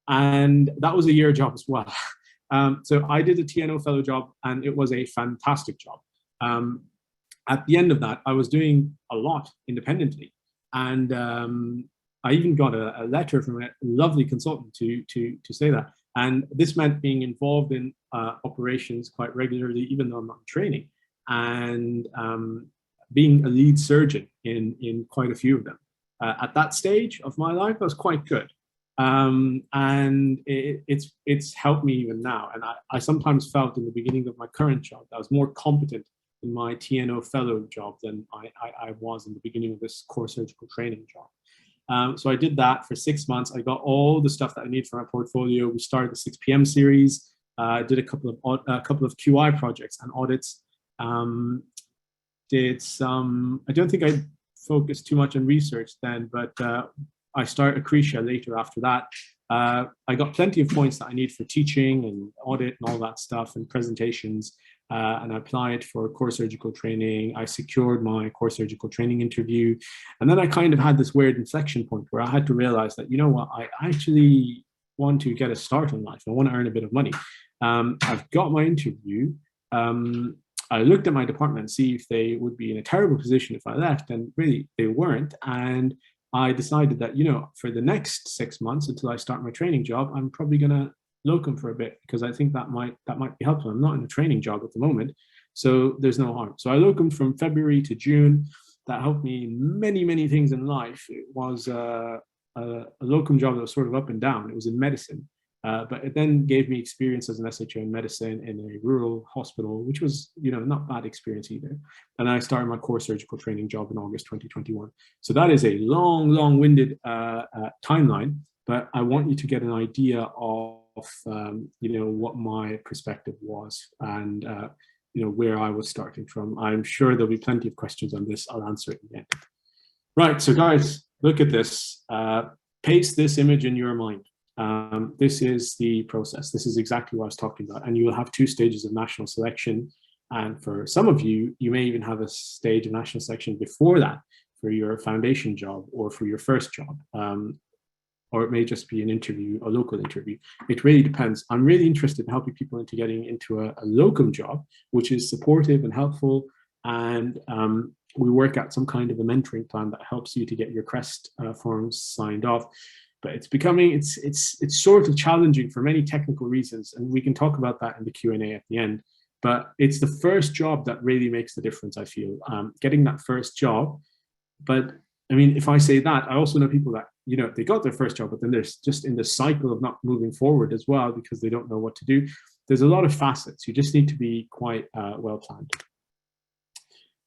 And that was a year job as well. So I did a TNO fellow job and it was a fantastic job. At the end of that, I was doing a lot independently. And I even got a letter from a lovely consultant to say that. And this meant being involved in operations quite regularly, even though I'm not in training, and being a lead surgeon in quite a few of them. at that stage of my life, I was quite good. And it's helped me even now. And I sometimes felt in the beginning of my current job that I was more competent in my TNO fellow job than I was in the beginning of this core surgical training job. So I did that for 6 months. I got all the stuff that I need for my portfolio. We started the 6 p.m. series. Did a couple of QI projects and audits. Did some. I don't think I focused too much on research then, but I started Accretia later after that. I got plenty of points that I need for teaching and audit and all that stuff and presentations. And I applied for core surgical training. I secured my core surgical training interview. And then I kind of had this weird inflection point where I had to realize that, you know what, I actually want to get a start in life. I want to earn a bit of money. I've got my interview. I looked at my department and see if they would be in a terrible position if I left, and really they weren't. And I decided that, you know, for the next 6 months until I start my training job, I'm probably going to locum for a bit, because I think that might be helpful. I'm not in a training job at the moment, so there's no harm. So I locumed from February to June. That helped me in many things in life. It was a locum job that was sort of up and down. It was in medicine, but it then gave me experience as an SHO in medicine in a rural hospital, which was, you know, not bad experience either. And I started my core surgical training job in August 2021. So that is a long-winded timeline, but I want you to get an idea of you know, what my perspective was and you know, where I was starting from. I'm sure there'll be plenty of questions on this. I'll answer it in the end. Right, so guys, look at this. Paste this image in your mind. This is the process. This is exactly what I was talking about. And you will have 2 stages of national selection. And for some of you, you may even have a stage of national selection before that for your foundation job or for your first job. Or it may just be an interview, a local interview. It really depends. I'm really interested in helping people into getting into a locum job, which is supportive and helpful. And we work out some kind of a mentoring plan that helps you to get your CREST forms signed off. But it's becoming, it's sort of challenging for many technical reasons. And we can talk about that in the Q&A at the end. But it's the first job that really makes the difference, I feel. Getting that first job. But I mean, if I say that, I also know people that, you know, they got their first job, but then they're just in the cycle of not moving forward as well because they don't know what to do. There's a lot of facets. You just need to be quite well planned.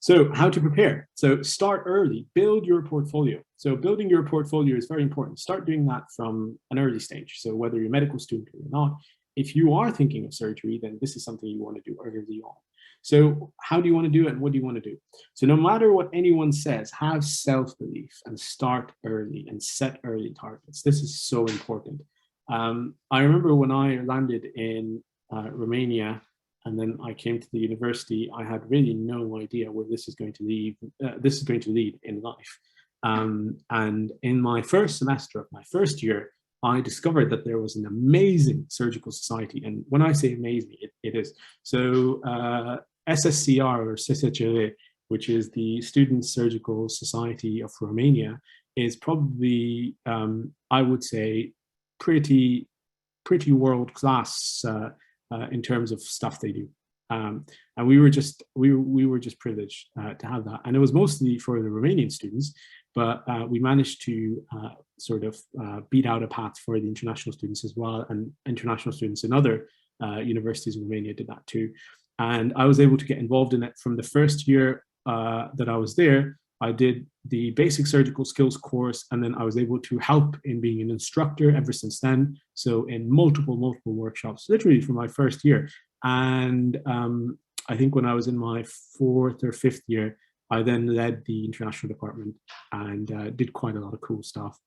So how to prepare? So start early, build your portfolio. So building your portfolio is very important. Start doing that from an early stage. So whether you're a medical student or not, if you are thinking of surgery, then this is something you want to do early on. So how do you want to do it and what do you want to do? So no matter what anyone says, have self-belief and start early and set early targets. This is so important. I remember when I landed in Romania and then I came to the university, I had really no idea where this is going to lead. This is going to lead in life. And in my first semester of my first year, I discovered that there was an amazing surgical society. And when I say amazing, it is. So SSCR or SSCR, which is the Student Surgical Society of Romania, is probably, I would say, pretty world-class in terms of stuff they do. And we were just privileged to have that. And it was mostly for the Romanian students, but we managed to sort of beat out a path for the international students as well. And international students in other universities in Romania did that too. And I was able to get involved in it from the first year that I was there. I did the basic surgical skills course, and then I was able to help in being an instructor ever since then. So in multiple workshops, literally from my first year. And I think when I was in my 4th or 5th year, I then led the international department and did quite a lot of cool stuff,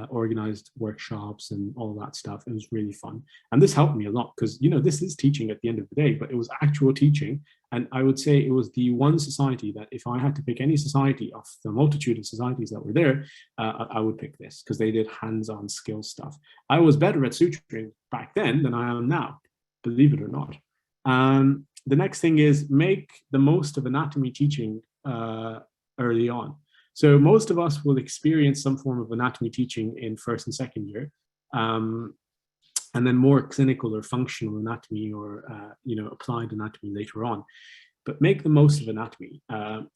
organized workshops and all that stuff. It was really fun. And this helped me a lot because, you know, this is teaching at the end of the day, but it was actual teaching. And I would say it was the one society that if I had to pick any society of the multitude of societies that were there, I would pick this because they did hands-on skill stuff. I was better at suturing back then than I am now, believe it or not. The next thing is make the most of anatomy teaching early on. So most of us will experience some form of anatomy teaching in 1st and 2nd year, and then more clinical or functional anatomy or you know, applied anatomy later on. but make the most of anatomy.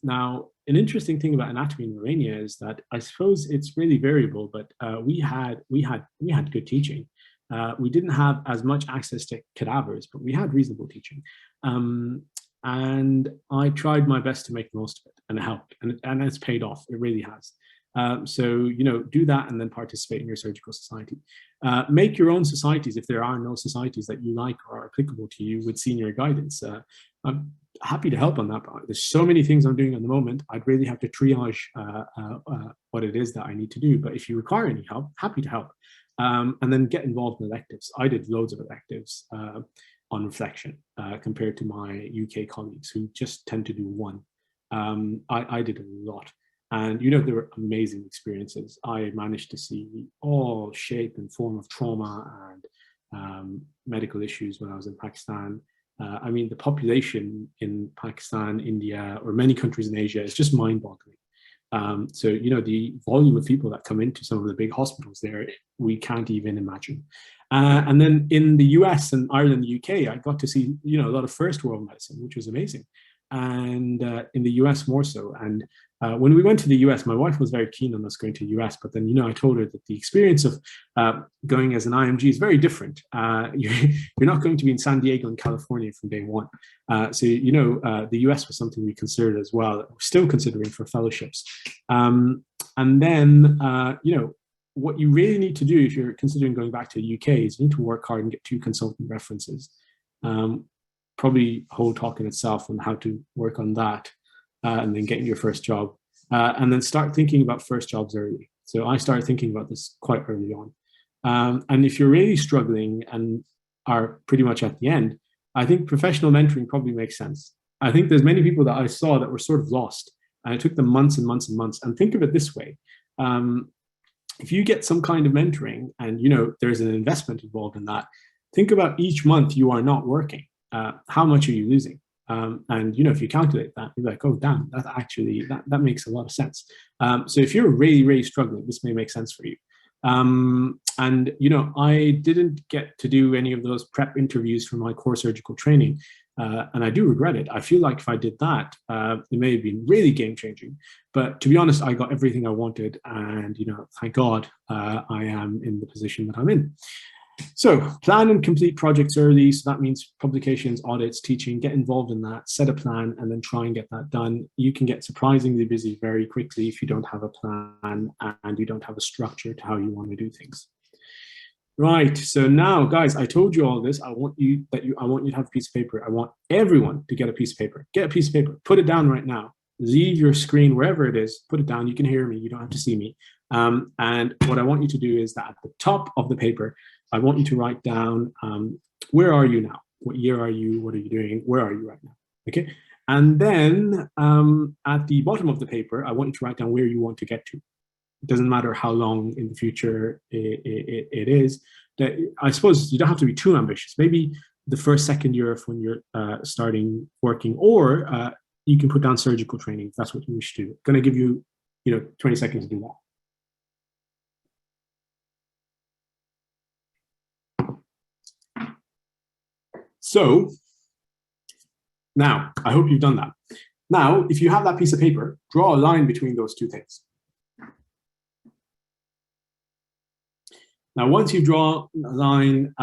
Now, an interesting thing about anatomy in Romania is that I suppose it's really variable, but we had good teaching. We didn't have as much access to cadavers, but we had reasonable teaching. And I tried my best to make the most of it, and it helped, and it's paid off. It really has. So, you know, do that and then participate in your surgical society. Make your own societies if there are no societies that you like or are applicable to you with senior guidance. I'm happy to help on that part. There's so many things I'm doing at the moment. I'd really have to triage what it is that I need to do. But if you require any help, happy to help. And then get involved in electives. I did loads of electives on reflection compared to my UK colleagues who just tend to do one. I did a lot. And, you know, there were amazing experiences. I managed to see all shape and form of trauma and medical issues when I was in Pakistan. I mean, the population in Pakistan, India, or many countries in Asia is just mind-boggling. So, you know, the volume of people that come into some of the big hospitals there, we can't even imagine. And then in the US and Ireland, the UK, I got to see, you know, a lot of first world medicine, which was amazing. And in the US more so. And when we went to the US, my wife was very keen on us going to the US, but then, you know, I told her that the experience of going as an IMG is very different. You're not going to be in San Diego and California from day one. So, you know, the US was something we considered as well. We're still considering for fellowships. And then, you know, what you really need to do if you're considering going back to the UK is you need to work hard and get 2 consultant references. Probably a whole talk in itself on how to work on that, and then getting your first job, and then start thinking about first jobs early. So I started thinking about this quite early on. And if you're really struggling and are pretty much at the end, I think professional mentoring probably makes sense. I think there's many people that I saw that were sort of lost, and it took them months and months and months. And think of it this way. If you get some kind of mentoring and, you know, there's an investment involved in that, think about each month you are not working. How much are you losing? And, you know, if you calculate that, you're like, oh, damn, that actually, that makes a lot of sense. So if you're really, really struggling, this may make sense for you. And, you know, I didn't get to do any of those prep interviews for my core surgical training. And I do regret it. I feel like if I did that, it may have been really game changing. But to be honest, I got everything I wanted. And, you know, thank God I am in the position that I'm in. So plan and complete projects early. So that means publications, audits, teaching, get involved in that, set a plan, and then try and get that done. You can get surprisingly busy very quickly if you don't have a plan and you don't have a structure to how you want to do things. Right, so now, guys, I told you all this. I want you to have a piece of paper. I want everyone to get a piece of paper. Get a piece of paper, put it down right now. Leave your screen wherever it is, put it down. You can hear me, you don't have to see me. And what I want you to do is that at the top of the paper, I want you to write down, where are you now? What year are you? What are you doing? Where are you right now? Okay. And then at the bottom of the paper, I want you to write down where you want to get to. It doesn't matter how long in the future it is. I suppose you don't have to be too ambitious. Maybe the first, second year of when you're starting working, or you can put down surgical training if that's what you wish to do. I'm going to give you, 20 seconds to do that. So now, I hope you've done that. Now, if you have that piece of paper, draw a line between those two things. Now, once you draw a line,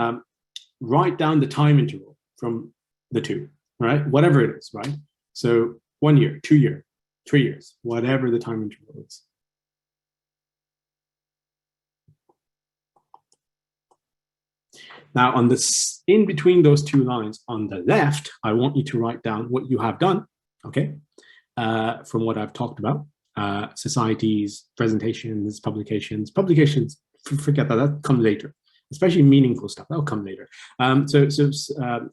write down the time interval from the two, right? Whatever it is, right? So 1 year, 2 years, 3 years, whatever the time interval is. Now, on this, in between those two lines on the left, I want you to write down what you have done, okay, from what I've talked about, societies, presentations, publications, forget that, that'll come later, especially meaningful stuff, that'll come later. So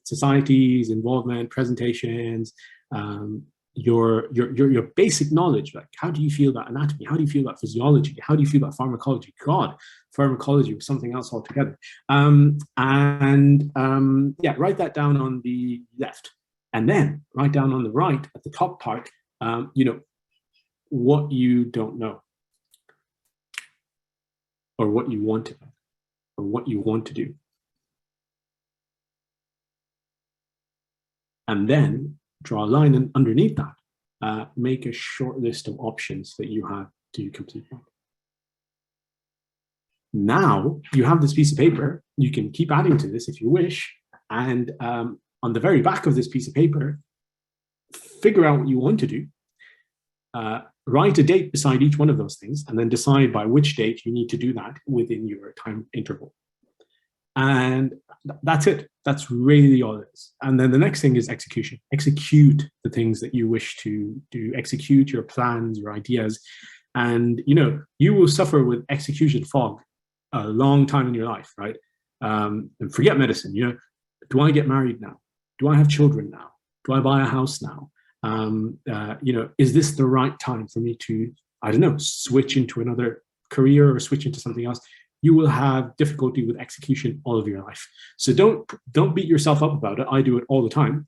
societies, involvement, presentations, your basic knowledge, like how do you feel about anatomy? How do you feel about physiology? How do you feel about pharmacology? God, pharmacology was something else altogether. Yeah, write that down on the left, and then write down on the right at the top part, what you don't know, or what you want to know, or what you want to do. And then draw a line, and underneath that, make a short list of options that you have to complete. Now you have this piece of paper. You can keep adding to this if you wish. And on the very back of this piece of paper, figure out what you want to do. Write a date beside each one of those things, and then decide by which date you need to do that within your time interval. And that's it. That's really all it is. And then the next thing is execution. Execute the things that you wish to do. Execute your plans, your ideas. And, you will suffer with execution fog a long time in your life, right? And forget medicine. Do I get married now? Do I have children now? Do I buy a house now? Is this the right time for me to, I don't know, switch into another career or switch into something else? You will have difficulty with execution all of your life. So don't beat yourself up about it. I do it all the time,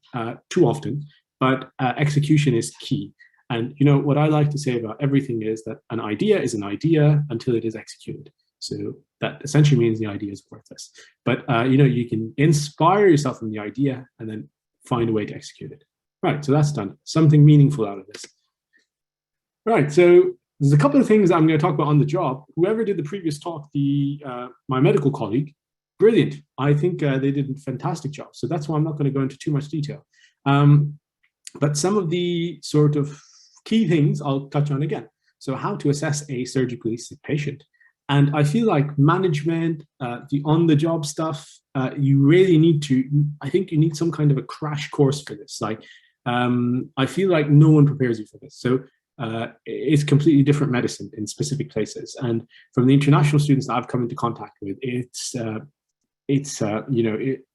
too often, but execution is key. And what I like to say about everything is that an idea is an idea until it is executed. So that essentially means the idea is worthless. But you can inspire yourself from the idea and then find a way to execute it. Right, so that's done. Something meaningful out of this. Right, so there's a couple of things I'm going to talk about on the job. Whoever did the previous talk, my medical colleague, brilliant. I think they did a fantastic job. So that's why I'm not going to go into too much detail. But some of the sort of key things I'll touch on again. So how to assess a surgically sick patient. And I feel like management, the on-the-job stuff, you really need to, I think you need some kind of a crash course for this. I feel like no one prepares you for this. So it's completely different medicine in specific places. And from the international students that I've come into contact with, it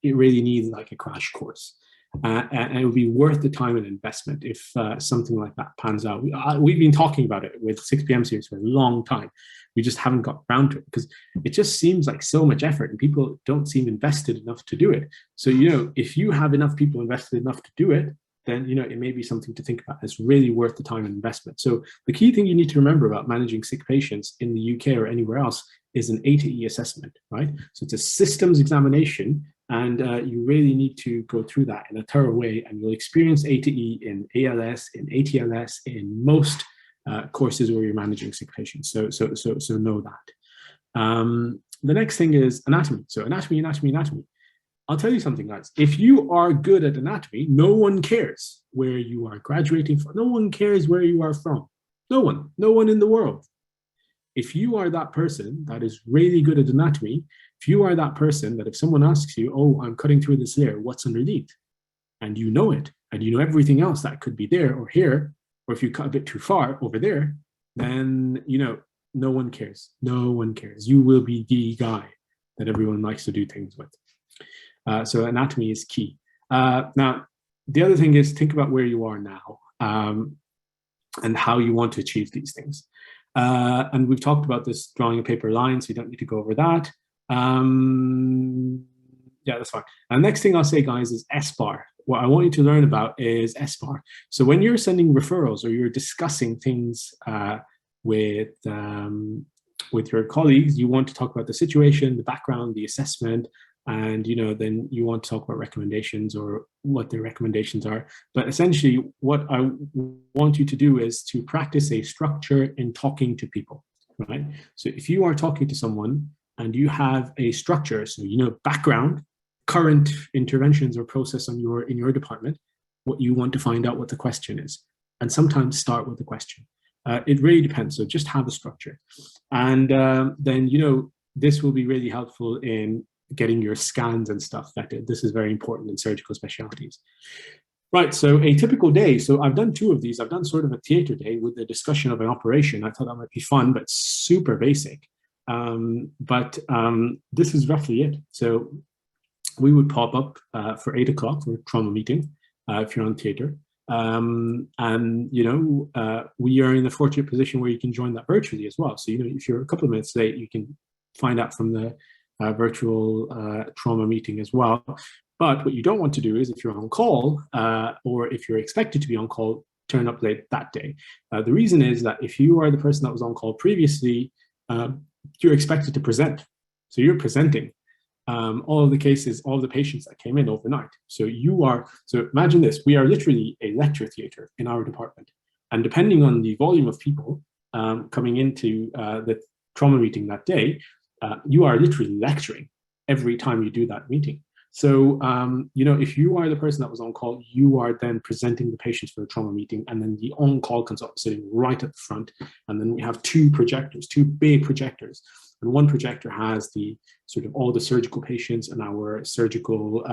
really needs like a crash course. And it would be worth the time and investment if something like that pans out. We've been talking about it with 6 p.m. series for a long time. We just haven't got around to it because it just seems like so much effort and people don't seem invested enough to do it. So, if you have enough people invested enough to do it, then, it may be something to think about. It's really worth the time and investment. So the key thing you need to remember about managing sick patients in the UK or anywhere else is an A to E assessment, right? So it's a systems examination, and you really need to go through that in a thorough way, and you'll experience A to E in ALS, in ATLS, in most courses where you're managing sick patients. So know that. The next thing is anatomy. So anatomy. I'll tell you something, guys. If you are good at anatomy, no one cares where you are graduating from. No one cares where you are from. No one in the world. If you are that person that is really good at anatomy, if you are that person that if someone asks you, oh, I'm cutting through this layer, what's underneath? And you know it, and you know everything else that could be there or here, or if you cut a bit too far over there, then, no one cares. No one cares. You will be the guy that everyone likes to do things with. So anatomy is key. Now, the other thing is think about where you are now and how you want to achieve these things. And we've talked about this drawing a paper line, so you don't need to go over that. Yeah, that's fine. And next thing I'll say, guys, is SBAR. What I want you to learn about is SBAR. So when you're sending referrals or you're discussing things with your colleagues, you want to talk about the situation, the background, the assessment, and then you want to talk about recommendations or what the recommendations are. But essentially what I want you to do is to practice a structure in talking to people, right? So if you are talking to someone and you have a structure, so background, current interventions or process in your department, what you want to find out what the question is, and sometimes start with the question. It really depends. So just have a structure, and then this will be really helpful in getting your scans and stuff vetted. This is very important in surgical specialties. Right, so a typical day. So I've done 2 of these. I've done sort of a theater day with the discussion of an operation. I thought that might be fun, but super basic. But this is roughly it. So we would pop up for 8 o'clock for a trauma meeting if you're on theater. And we are in the fortunate position where you can join that virtually as well. So if you're a couple of minutes late, you can find out from the virtual trauma meeting as well. But what you don't want to do is if you're on call or if you're expected to be on call, turn up late that day. The reason is that if you are the person that was on call previously, you're expected to present. So you're presenting. all of the cases, all of the patients that came in overnight. So imagine this, we are literally a lecture theater in our department. And depending on the volume of people coming into the trauma meeting that day, you are literally lecturing every time you do that meeting. So, if you are the person that was on call, you are then presenting the patients for a trauma meeting, and then the on-call consultant sitting right at the front. And then we have two big projectors. And one projector has the sort of all the surgical patients and our surgical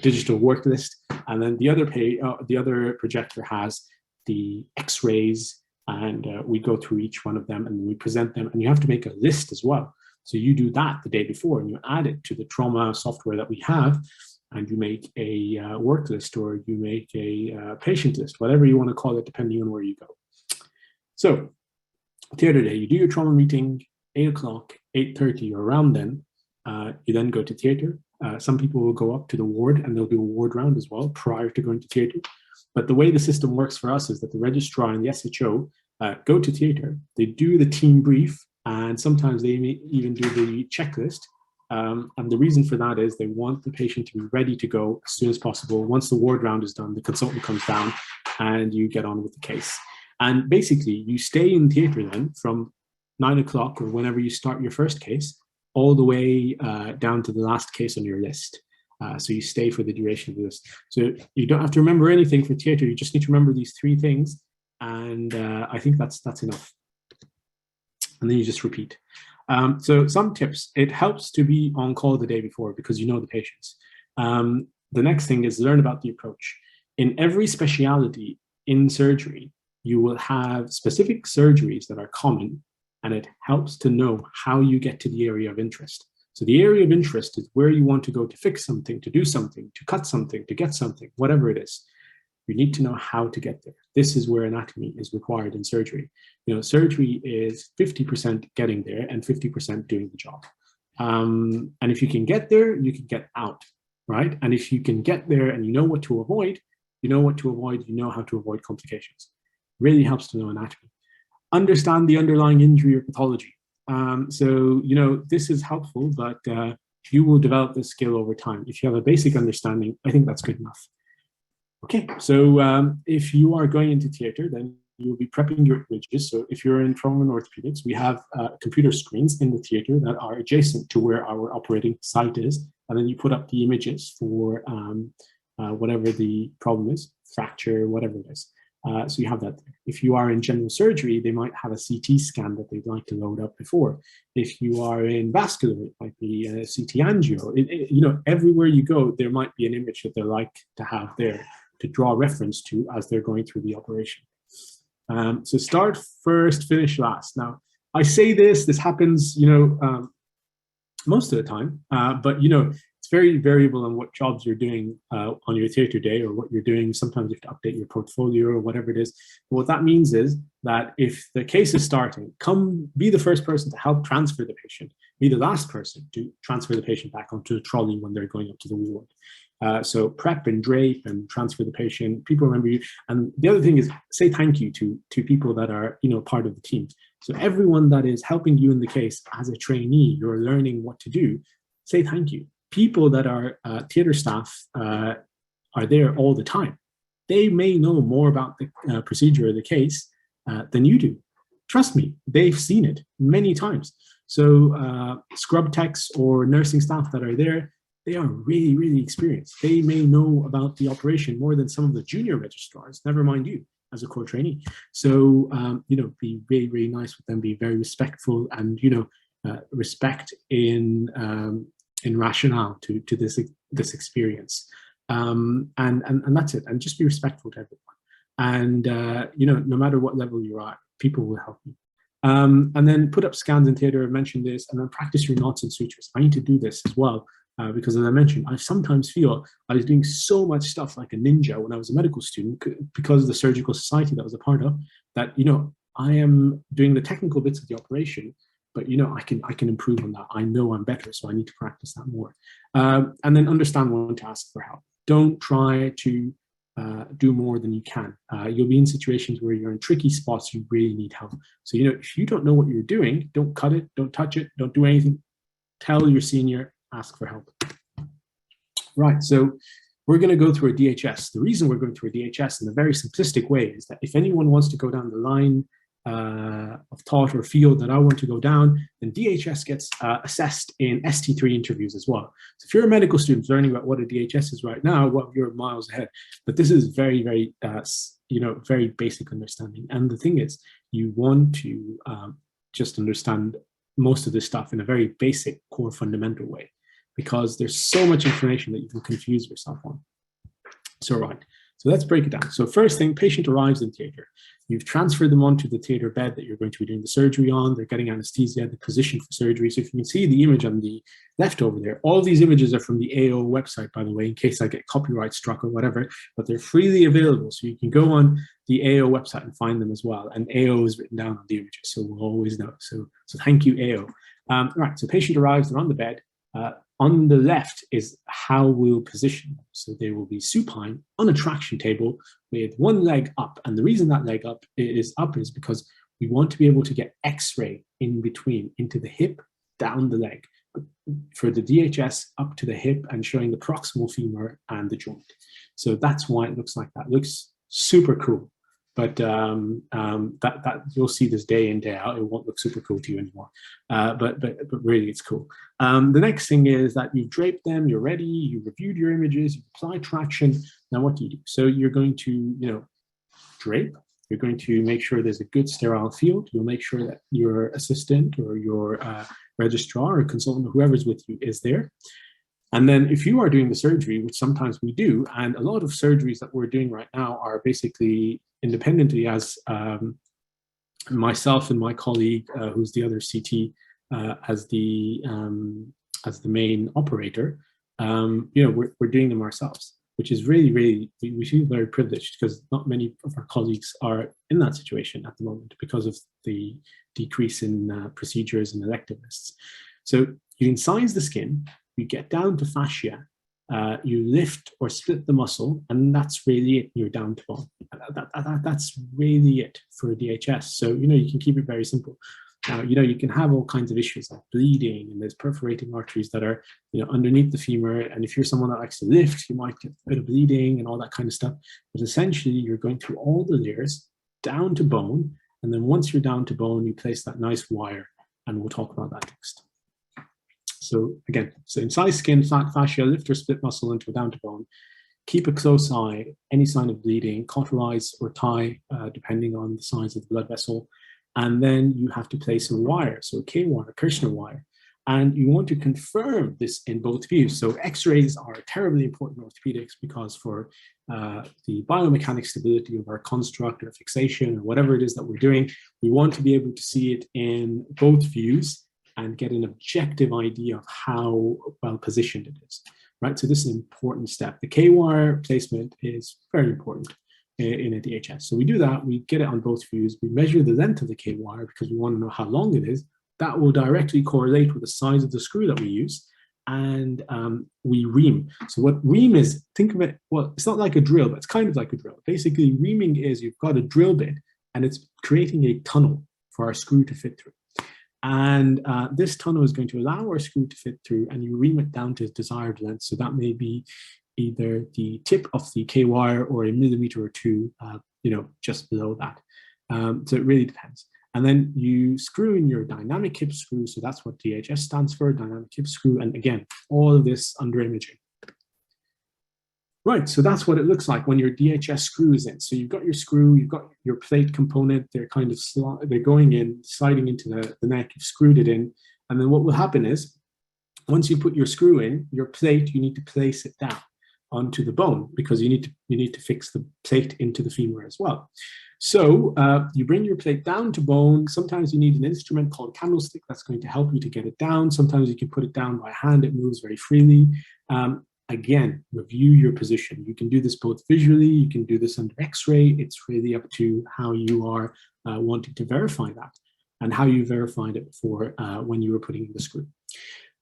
digital work list. And then the other projector has the x-rays, and we go through each one of them and we present them. And you have to make a list as well. So you do that the day before and you add it to the trauma software that we have, and you make a work list, or you make a patient list, whatever you want to call it, depending on where you go. So theater day, you do your trauma meeting, 8 o'clock, 8:30 or around then. You then go to theater. Some people will go up to the ward and they'll do a ward round as well prior to going to theater. But the way the system works for us is that the registrar and the SHO go to theater, they do the team brief, and sometimes they may even do the checklist. And the reason for that is they want the patient to be ready to go as soon as possible. Once the ward round is done, the consultant comes down and you get on with the case. And basically, you stay in theater then from 9 o'clock or whenever you start your first case, all the way down to the last case on your list. So you stay for the duration of this. So you don't have to remember anything for theater. You just need to remember these 3 things. And I think that's enough. And then you just repeat. So some tips. It helps to be on call the day before because you know the patients. The next thing is learn about the approach. In every speciality in surgery, you will have specific surgeries that are common, and it helps to know how you get to the area of interest. So the area of interest is where you want to go to fix something, to do something, to cut something, to get something, whatever it is. You need to know how to get there. This is where anatomy is required in surgery. Surgery is 50% getting there and 50% doing the job. And if you can get there, you can get out, right? And if you can get there and you know what to avoid, you know how to avoid complications. Really helps to know anatomy. Understand the underlying injury or pathology. This is helpful, but you will develop this skill over time. If you have a basic understanding, I think that's good enough. Okay, so if you are going into theater, then you'll be prepping your images. So if you're in trauma and orthopedics, we have computer screens in the theater that are adjacent to where our operating site is. And then you put up the images for whatever the problem is, fracture, whatever it is. So you have that there. If you are in general surgery, they might have a CT scan that they'd like to load up before. If you are in vascular, it might be a CT angio. Everywhere you go, there might be an image that they like to have there to draw reference to as they're going through the operation. So start first, finish last. Now, I say this happens, most of the time, but it's very variable on what jobs you're doing on your theater day or what you're doing. Sometimes you have to update your portfolio or whatever it is. But what that means is that if the case is starting, be the first person to help transfer the patient, be the last person to transfer the patient back onto the trolley when they're going up to the ward. So prep and drape and transfer the patient. People remember you. And the other thing is say thank you to people that are part of the team. So everyone that is helping you in the case as a trainee, you're learning what to do. Say thank you. People that are theater staff are there all the time. They may know more about the procedure or the case than you do. Trust me, they've seen it many times. So scrub techs or nursing staff that are there, they are really, really experienced. They may know about the operation more than some of the junior registrars, never mind you as a core trainee. So, be very, very nice with them, be very respectful, and, respect in rationale to this experience. And that's it. And just be respectful to everyone. And, no matter what level you're at, people will help you. And then put up scans in theater, I mentioned this, and then practice your knots and sutures. I need to do this as well. Because as I mentioned, I sometimes feel I was doing so much stuff like a ninja when I was a medical student because of the surgical society that I was a part of, that, I am doing the technical bits of the operation, but, I can improve on that. I know I'm better, so I need to practice that more. And then understand when to ask for help. Don't try to do more than you can. You'll be in situations where you're in tricky spots, you really need help. So, if you don't know what you're doing, don't cut it, don't touch it, don't do anything. Tell your senior, ask for help. Right, so we're going to go through a DHS. The reason we're going through a DHS in a very simplistic way is that if anyone wants to go down the line of thought or field that I want to go down, then DHS gets assessed in ST3 interviews as well. So if you're a medical student learning about what a DHS is right now, well, you're miles ahead. But this is very, very, very basic understanding. And the thing is, you want to just understand most of this stuff in a very basic, core, fundamental way, because there's so much information that you can confuse yourself on. So right, so let's break it down. So first thing, patient arrives in theater. You've transferred them onto the theater bed that you're going to be doing the surgery on. They're getting anesthesia, the position for surgery. So if you can see the image on the left over there, all of these images are from the AO website, by the way, in case I get copyright struck or whatever, but they're freely available. So you can go on the AO website and find them as well. And AO is written down on the images, so we'll always know. So thank you, AO. Right, so patient arrives, they're on the bed. On the left is how we'll position them. So they will be supine on a traction table with one leg up. And the reason that leg up is because we want to be able to get X-ray in between, into the hip, down the leg. For the DHS, up to the hip and showing the proximal femur and the joint. So that's why it looks like that. It looks super cool. But that you'll see this day in, day out. It won't look super cool to you anymore. But really, it's cool. The next thing is that you've draped them, you're ready, you reviewed your images, you apply traction. Now what do you do? So you're going to, drape. You're going to make sure there's a good sterile field. You'll make sure that your assistant or your registrar or consultant, whoever's with you, is there. And then if you are doing the surgery, which sometimes we do, and a lot of surgeries that we're doing right now are basically independently, as myself and my colleague, who's the other CT, as the main operator, we're doing them ourselves, which is really, really, we feel very privileged because not many of our colleagues are in that situation at the moment because of the decrease in procedures and elective lists. So you incise the skin, you get down to fascia, you lift or split the muscle, and that's really it. You're down to bone. That's really it for a DHS. So, you can keep it very simple. Now, you can have all kinds of issues like bleeding, and there's perforating arteries that are, underneath the femur. And if you're someone that likes to lift, you might get a bit of bleeding and all that kind of stuff. But essentially, you're going through all the layers down to bone. And then once you're down to bone, you place that nice wire, and we'll talk about that next. So again, so incise skin, fascia, lift or split muscle into a down to bone. Keep a close eye, any sign of bleeding, cauterize or tie, depending on the size of the blood vessel. And then you have to place a wire, so a K-wire, a Kirshner wire. And you want to confirm this in both views. So X-rays are terribly important in orthopedics because for the biomechanic stability of our construct or fixation or whatever it is that we're doing, we want to be able to see it in both views and get an objective idea of how well positioned it is, right? So this is an important step. The K-wire placement is very important in a DHS. So we do that, we get it on both views, we measure the length of the K-wire because we want to know how long it is. That will directly correlate with the size of the screw that we use, and we ream. So what ream is, think of it, well, it's not like a drill, but it's kind of like a drill. Basically, reaming is you've got a drill bit and it's creating a tunnel for our screw to fit through. And this tunnel is going to allow our screw to fit through, and you ream it down to its desired length. So that may be either the tip of the K-wire or a millimeter or two, just below that. So it really depends. And then you screw in your dynamic hip screw. So that's what DHS stands for, dynamic hip screw. And again, all of this under imaging. Right, so that's what it looks like when your DHS screw is in. So you've got your screw, you've got your plate component, they're kind of, they're going in, sliding into the neck, you've screwed it in. And then what will happen is, once you put your screw in, your plate, you need to place it down onto the bone because you need to fix the plate into the femur as well. So you bring your plate down to bone. Sometimes you need an instrument called a candlestick that's going to help you to get it down. Sometimes you can put it down by hand, it moves very freely. Again, review your position. You can do this both visually, you can do this under X-ray. It's really up to how you are wanting to verify that and how you verified it for when you were putting in the screw.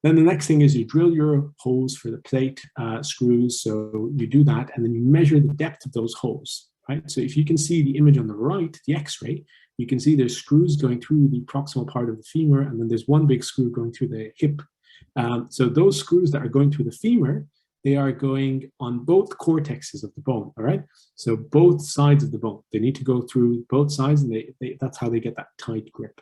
Then the next thing is you drill your holes for the plate screws. So you do that, and then you measure the depth of those holes, right? So if you can see the image on the right, the X-ray, you can see there's screws going through the proximal part of the femur, and then there's one big screw going through the hip. So those screws that are going through the femur, they are going on both cortexes of the bone, all right? So both sides of the bone, they need to go through both sides, and that's how they get that tight grip.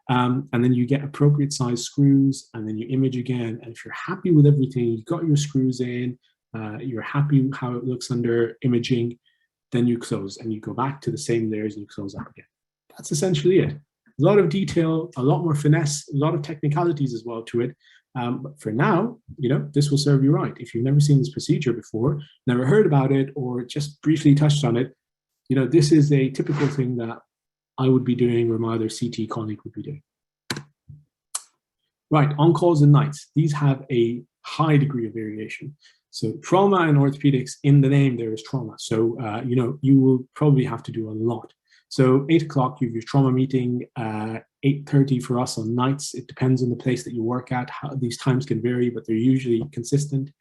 And then you get appropriate size screws, and then you image again. And if you're happy with everything, you've got your screws in, you're happy how it looks under imaging, then you close and you go back to the same layers and you close up again. That's essentially it. A lot of detail, a lot more finesse, a lot of technicalities as well to it. But for now, this will serve you right. If you've never seen this procedure before, never heard about it, or just briefly touched on it, this is a typical thing that I would be doing, or my other CT colleague would be doing. Right, on-calls and nights. These have a high degree of variation. So trauma and orthopedics, in the name, there is trauma. So, you will probably have to do a lot. So 8 o'clock, you have your trauma meeting, 8:30 for us on nights. It depends on the place that you work at. These times can vary, but they're usually consistent.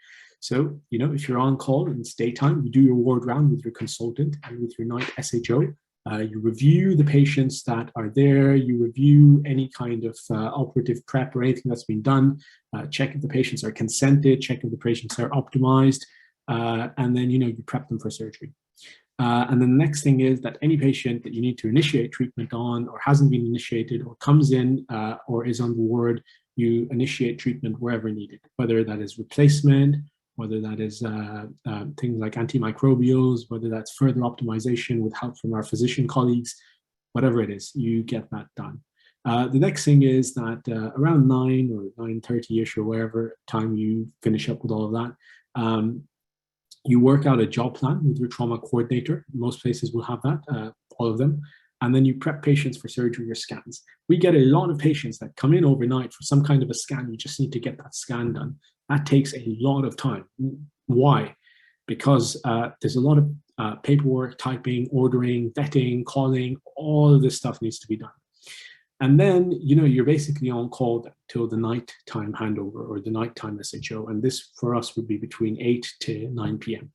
So, if you're on call and it's daytime, you do your ward round with your consultant and with your night SHO. You review the patients that are there. You review any kind of operative prep or anything that's been done. Check if the patients are consented, check if the patients are optimized, and then, you prep them for surgery. And then the next thing is that any patient that you need to initiate treatment on, or hasn't been initiated, or comes in or is on the ward, you initiate treatment wherever needed, whether that is replacement, whether that is things like antimicrobials, whether that's further optimization with help from our physician colleagues, whatever it is, you get that done. The next thing is that around 9 or 9:30-ish or wherever time you finish up with all of that, you work out a job plan with your trauma coordinator. Most places will have that, all of them. And then you prep patients for surgery or scans. We get a lot of patients that come in overnight for some kind of a scan. You just need to get that scan done. That takes a lot of time. Why? Because there's a lot of paperwork, typing, ordering, vetting, calling, all of this stuff needs to be done. And then, you're basically on call till the nighttime handover or the nighttime SHO. And this for us would be between 8 to 9 p.m.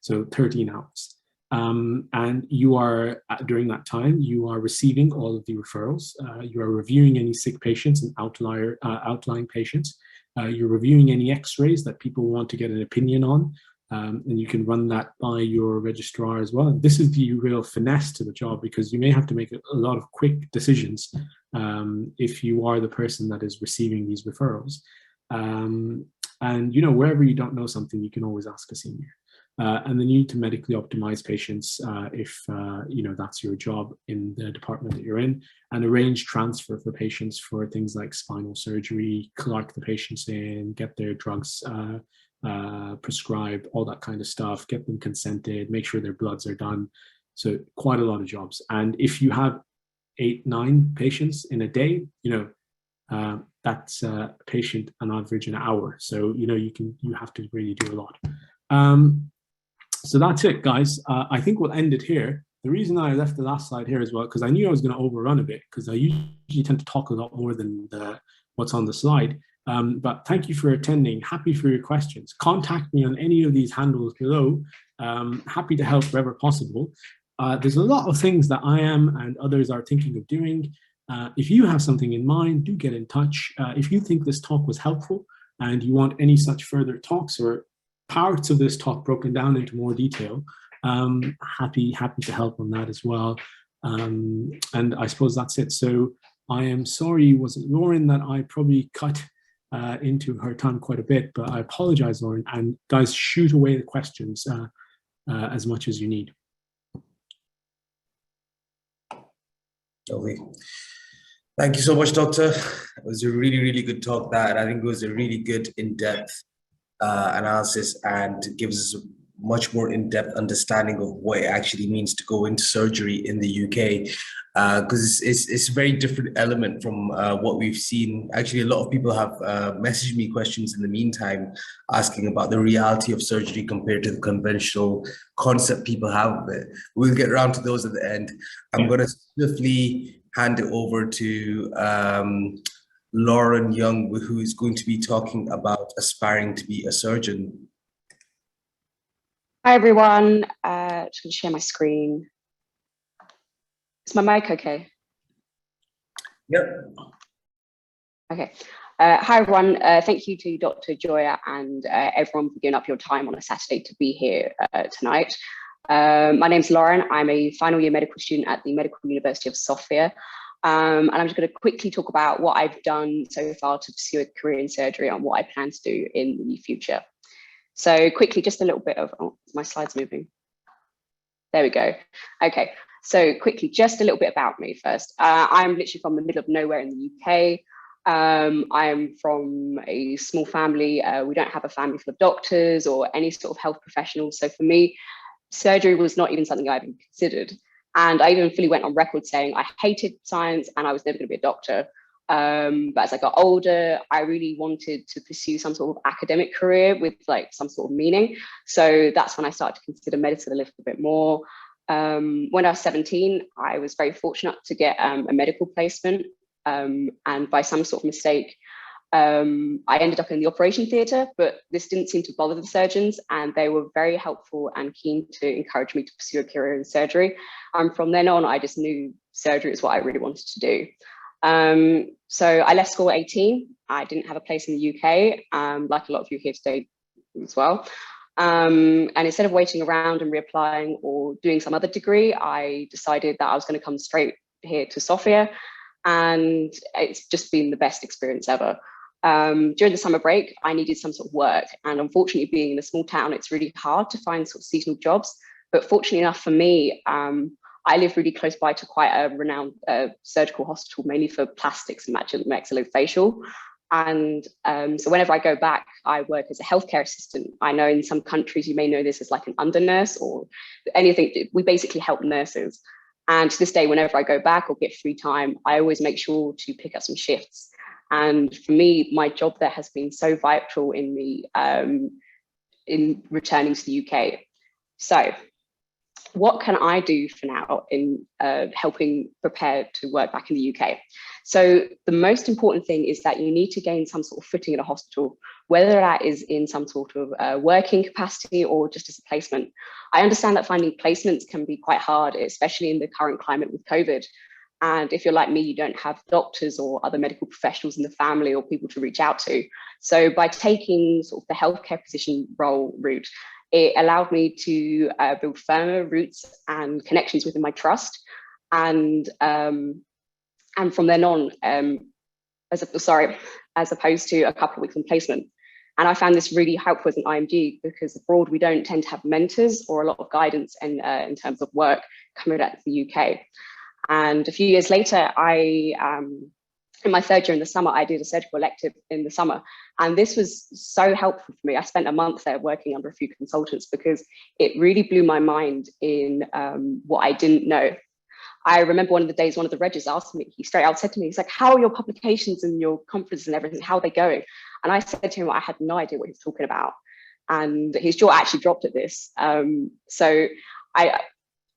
So 13 hours. And you are, during that time, you are receiving all of the referrals. You are reviewing any sick patients and outlying patients. You're reviewing any x-rays that people want to get an opinion on. And you can run that by your registrar as well. And this is the real finesse to the job, because you may have to make a lot of quick decisions if you are the person that is receiving these referrals. And, wherever you don't know something, you can always ask a senior. And then you need to medically optimize patients if, that's your job in the department that you're in, and arrange transfer for patients for things like spinal surgery, collect the patients in, get their drugs prescribed, all that kind of stuff, get them consented, make sure their bloods are done. So quite a lot of jobs. And if you have 8, 9 patients in a day, that's a patient on average an hour. So, you have to really do a lot. So that's it, guys. I think we'll end it here. The reason I left the last slide here as well, because I knew I was going to overrun a bit, because I usually tend to talk a lot more than what's on the slide. But thank you for attending. Happy for your questions. Contact me on any of these handles below. Happy to help wherever possible. There's a lot of things that I am and others are thinking of doing. If you have something in mind, do get in touch. If you think this talk was helpful and you want any such further talks or parts of this talk broken down into more detail, happy to help on that as well. And I suppose that's it. So I am sorry, was it Lauren that I probably cut into her time quite a bit, but I apologize, Lauren. And guys, shoot away the questions as much as you need. Okay. Thank you so much, Doctor. It was a really, really good talk. That I think it was a really good in-depth analysis, and gives us a much more in-depth understanding of what it actually means to go into surgery in the UK, because it's a very different element from what we've seen. Actually, a lot of people have messaged me questions in the meantime, asking about the reality of surgery compared to the conventional concept people have of it. We'll get around to those at the end. I'm going to swiftly hand it over to Lauren Young, who is going to be talking about aspiring to be a surgeon. Hi everyone, just going to share my screen. Is my mic okay? Yep. Okay. Hi everyone, thank you to Dr. Joiya and everyone for giving up your time on a Saturday to be here tonight. My name's Lauren, I'm a final year medical student at the Medical University of Sofia. And I'm just going to quickly talk about what I've done so far to pursue a career in surgery and what I plan to do in the future. So quickly, just a little bit of, oh, my slide's moving. There we go. Okay, so quickly, just a little bit about me first. I'm literally from the middle of nowhere in the UK. I'm from a small family. We don't have a family full of doctors or any sort of health professionals. So for me, surgery was not even something I even considered. And I even fully went on record saying I hated science and I was never going to be a doctor. But as I got older, I really wanted to pursue some sort of academic career with like some sort of meaning. So that's when I started to consider medicine a little bit more. When I was 17, I was very fortunate to get a medical placement. And by some sort of mistake, I ended up in the operation theatre, but this didn't seem to bother the surgeons, and they were very helpful and keen to encourage me to pursue a career in surgery. And from then on, I just knew surgery is what I really wanted to do. So I left school at 18. I didn't have a place in the UK, like a lot of you here today as well. And instead of waiting around and reapplying or doing some other degree, I decided that I was going to come straight here to Sofia. And it's just been the best experience ever. During the summer break, I needed some sort of work. And unfortunately, being in a small town, it's really hard to find sort of seasonal jobs. But fortunately enough for me, I live really close by to quite a renowned surgical hospital, mainly for plastics and maxillofacial. And so whenever I go back, I work as a healthcare assistant. I know in some countries, you may know this as like an under nurse or anything. We basically help nurses. And to this day, whenever I go back or get free time, I always make sure to pick up some shifts. And for me, my job there has been so vital in me in returning to the UK. So what can I do for now in helping prepare to work back in the UK? So the most important thing is that you need to gain some sort of footing in a hospital, whether that is in some sort of working capacity or just as a placement. I understand that finding placements can be quite hard, especially in the current climate with COVID. And if you're like me, you don't have doctors or other medical professionals in the family or people to reach out to. So by taking sort of the healthcare physician role route, it allowed me to build firmer roots and connections within my trust. And from then on, as opposed to a couple of weeks in placement. And I found this really helpful as an IMG because abroad, we don't tend to have mentors or a lot of guidance in terms of work coming out of the UK. And a few years later, in my third year in the summer, I did a surgical elective in the summer. And this was so helpful for me. I spent a month there working under a few consultants because it really blew my mind in what I didn't know. I remember one of the days, one of the regs asked me, he straight out said to me, he's like, how are your publications and your conferences and everything, how are they going? And I said to him, I had no idea what he was talking about. And his jaw actually dropped at this. So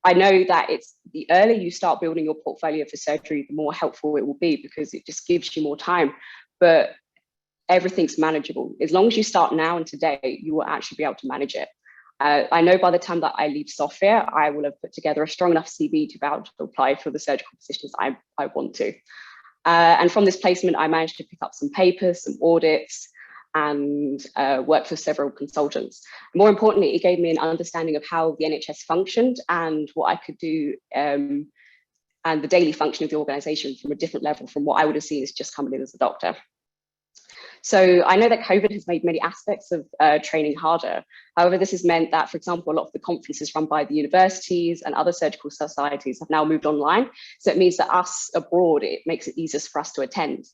I know that it's the earlier you start building your portfolio for surgery, the more helpful it will be because it just gives you more time. But everything's manageable. As long as you start now and today, you will actually be able to manage it. I know by the time that I leave Sofia, I will have put together a strong enough CV to be able to apply for the surgical positions I want to. And from this placement, I managed to pick up some papers, some audits, and work for several consultants. More importantly, it gave me an understanding of how the NHS functioned and what I could do and the daily function of the organisation from a different level from what I would have seen as just coming in as a doctor. So I know that COVID has made many aspects of training harder. However, this has meant that, for example, a lot of the conferences run by the universities and other surgical societies have now moved online. So it means that us abroad, it makes it easier for us to attend.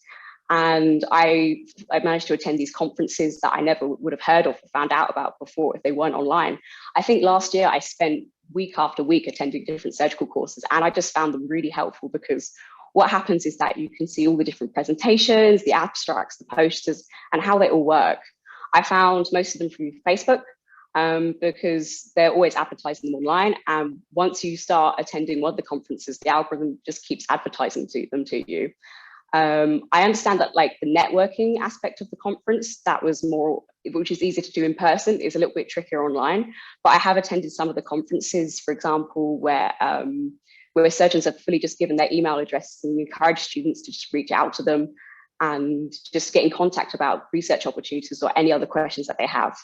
And I managed to attend these conferences that I never would have heard of or found out about before if they weren't online. I think last year I spent week after week attending different surgical courses, and I just found them really helpful because what happens is that you can see all the different presentations, the abstracts, the posters, and how they all work. I found most of them through Facebook because they're always advertising them online. And once you start attending one of the conferences, the algorithm just keeps advertising them to you. I understand that like the networking aspect of the conference, that was more, which is easier to do in person, is a little bit trickier online. But I have attended some of the conferences, for example, where surgeons have fully just given their email addresses and encourage students to just reach out to them. and just get in contact about research opportunities or any other questions that they have.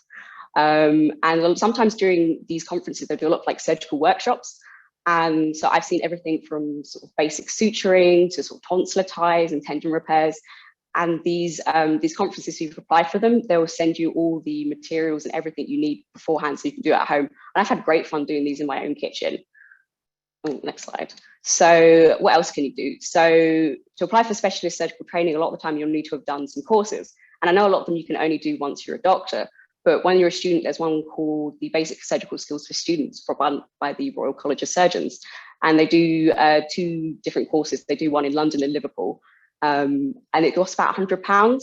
And sometimes during these conferences, they do a lot of like surgical workshops. And so I've seen everything from sort of basic suturing to sort of tonsillitis and tendon repairs. And these conferences, if you've applied for them, they'll send you all the materials and everything you need beforehand so you can do it at home. And I've had great fun doing these in my own kitchen. Oh, next slide. So what else can you do? So to apply for specialist surgical training, a lot of the time you'll need to have done some courses. And I know a lot of them you can only do once you're a doctor. But when you're a student, there's one called the Basic Surgical Skills for Students run by the Royal College of Surgeons. And they do 2 different courses. They do one in London and Liverpool. And it costs about £100,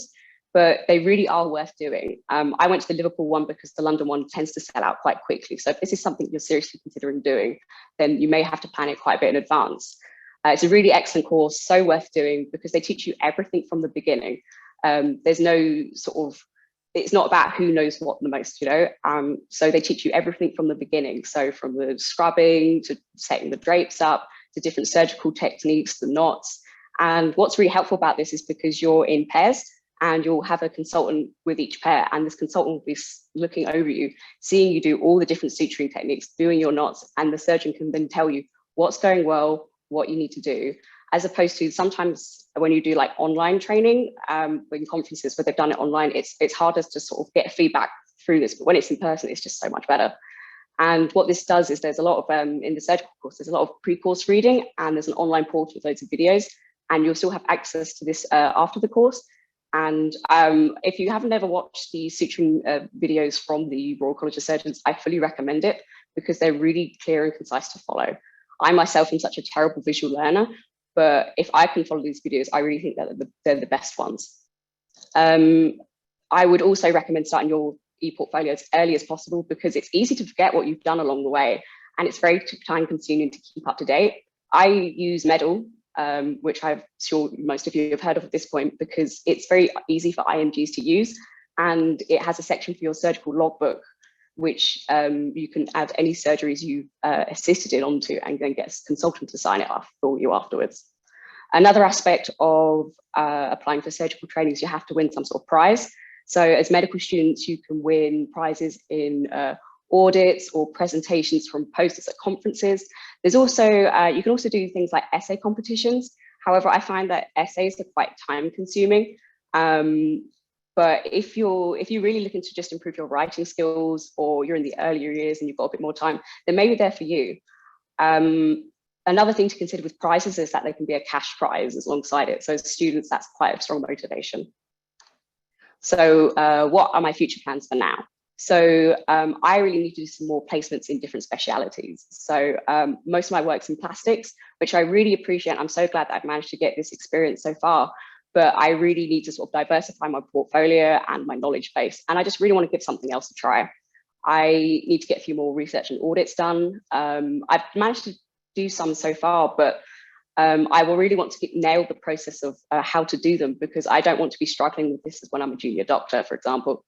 but they really are worth doing. I went to the Liverpool one because the London one tends to sell out quite quickly. So if this is something you're seriously considering doing, then you may have to plan it quite a bit in advance. It's a really excellent course, so worth doing because they teach you everything from the beginning. There's no sort of, it's not about who knows what the most, you know. So they teach you everything from the beginning. So from the scrubbing to setting the drapes up to different surgical techniques, the knots. And what's really helpful about this is because you're in pairs and you'll have a consultant with each pair, and this consultant will be looking over you, seeing you do all the different suturing techniques, doing your knots, and the surgeon can then tell you what's going well, what you need to do, as opposed to sometimes when you do like online training, in conferences where they've done it online, it's harder to sort of get feedback through this, but when it's in person, it's just so much better. And what this does is there's a lot of, in the surgical course, there's a lot of pre-course reading, and there's an online portal with loads of videos, and you'll still have access to this after the course. And if you haven't ever watched the suturing videos from the Royal College of Surgeons, I fully recommend it because they're really clear and concise to follow. I myself am such a terrible visual learner, but if I can follow these videos, I really think that they're the best ones. I would also recommend starting your e-portfolio as early as possible because it's easy to forget what you've done along the way, and it's very time consuming to keep up to date. I use Medal, which I'm sure most of you have heard of at this point, because it's very easy for IMGs to use, and it has a section for your surgical logbook, which you can add any surgeries you've assisted in onto and then get a consultant to sign it off for you afterwards. Another aspect of applying for surgical training is you have to win some sort of prize. So as medical students, you can win prizes in audits or presentations from posters at conferences. There's also, you can also do things like essay competitions. However, I find that essays are quite time consuming. But if you're really looking to just improve your writing skills, or you're in the earlier years and you've got a bit more time, then maybe they're for you. Another thing to consider with prizes is that there can be a cash prize alongside it. So as students, that's quite a strong motivation. So what are my future plans for now? So I really need to do some more placements in different specialities. So most of my work's in plastics, which I really appreciate. I'm so glad that I've managed to get this experience so far, but I really need to sort of diversify my portfolio and my knowledge base. And I just really want to give something else a try. I need to get a few more research and audits done. I've managed to do some so far, but I will really want to nail the process of how to do them, because I don't want to be struggling with this as when I'm a junior doctor, for example.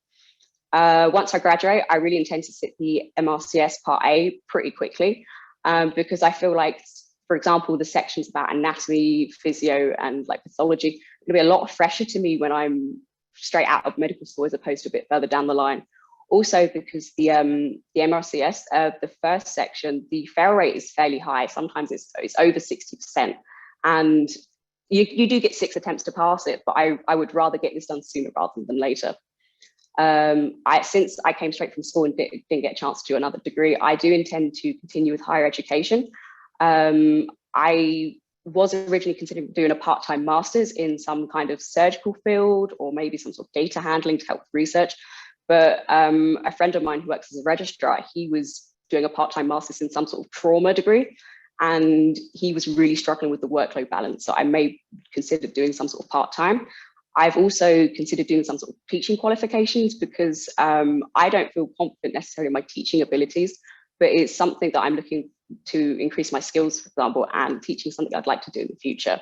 Once I graduate, I really intend to sit the MRCS Part A pretty quickly, because I feel like, for example, the sections about anatomy, physio, and like pathology, it'll be a lot fresher to me when I'm straight out of medical school as opposed to a bit further down the line. Also, because the MRCS, the first section, the fail rate is fairly high. Sometimes it's over 60%, and you do get 6 attempts to pass it, but I would rather get this done sooner rather than later. Since I came straight from school and didn't get a chance to do another degree, I do intend to continue with higher education. I was originally considering doing a part-time master's in some kind of surgical field, or maybe some sort of data handling to help with research. But a friend of mine who works as a registrar, he was doing a part-time master's in some sort of trauma degree, and he was really struggling with the workload balance. So I may consider doing some sort of part-time. I've also considered doing some sort of teaching qualifications, because I don't feel confident necessarily in my teaching abilities, but it's something that I'm looking to increase my skills, for example, and teaching something I'd like to do in the future.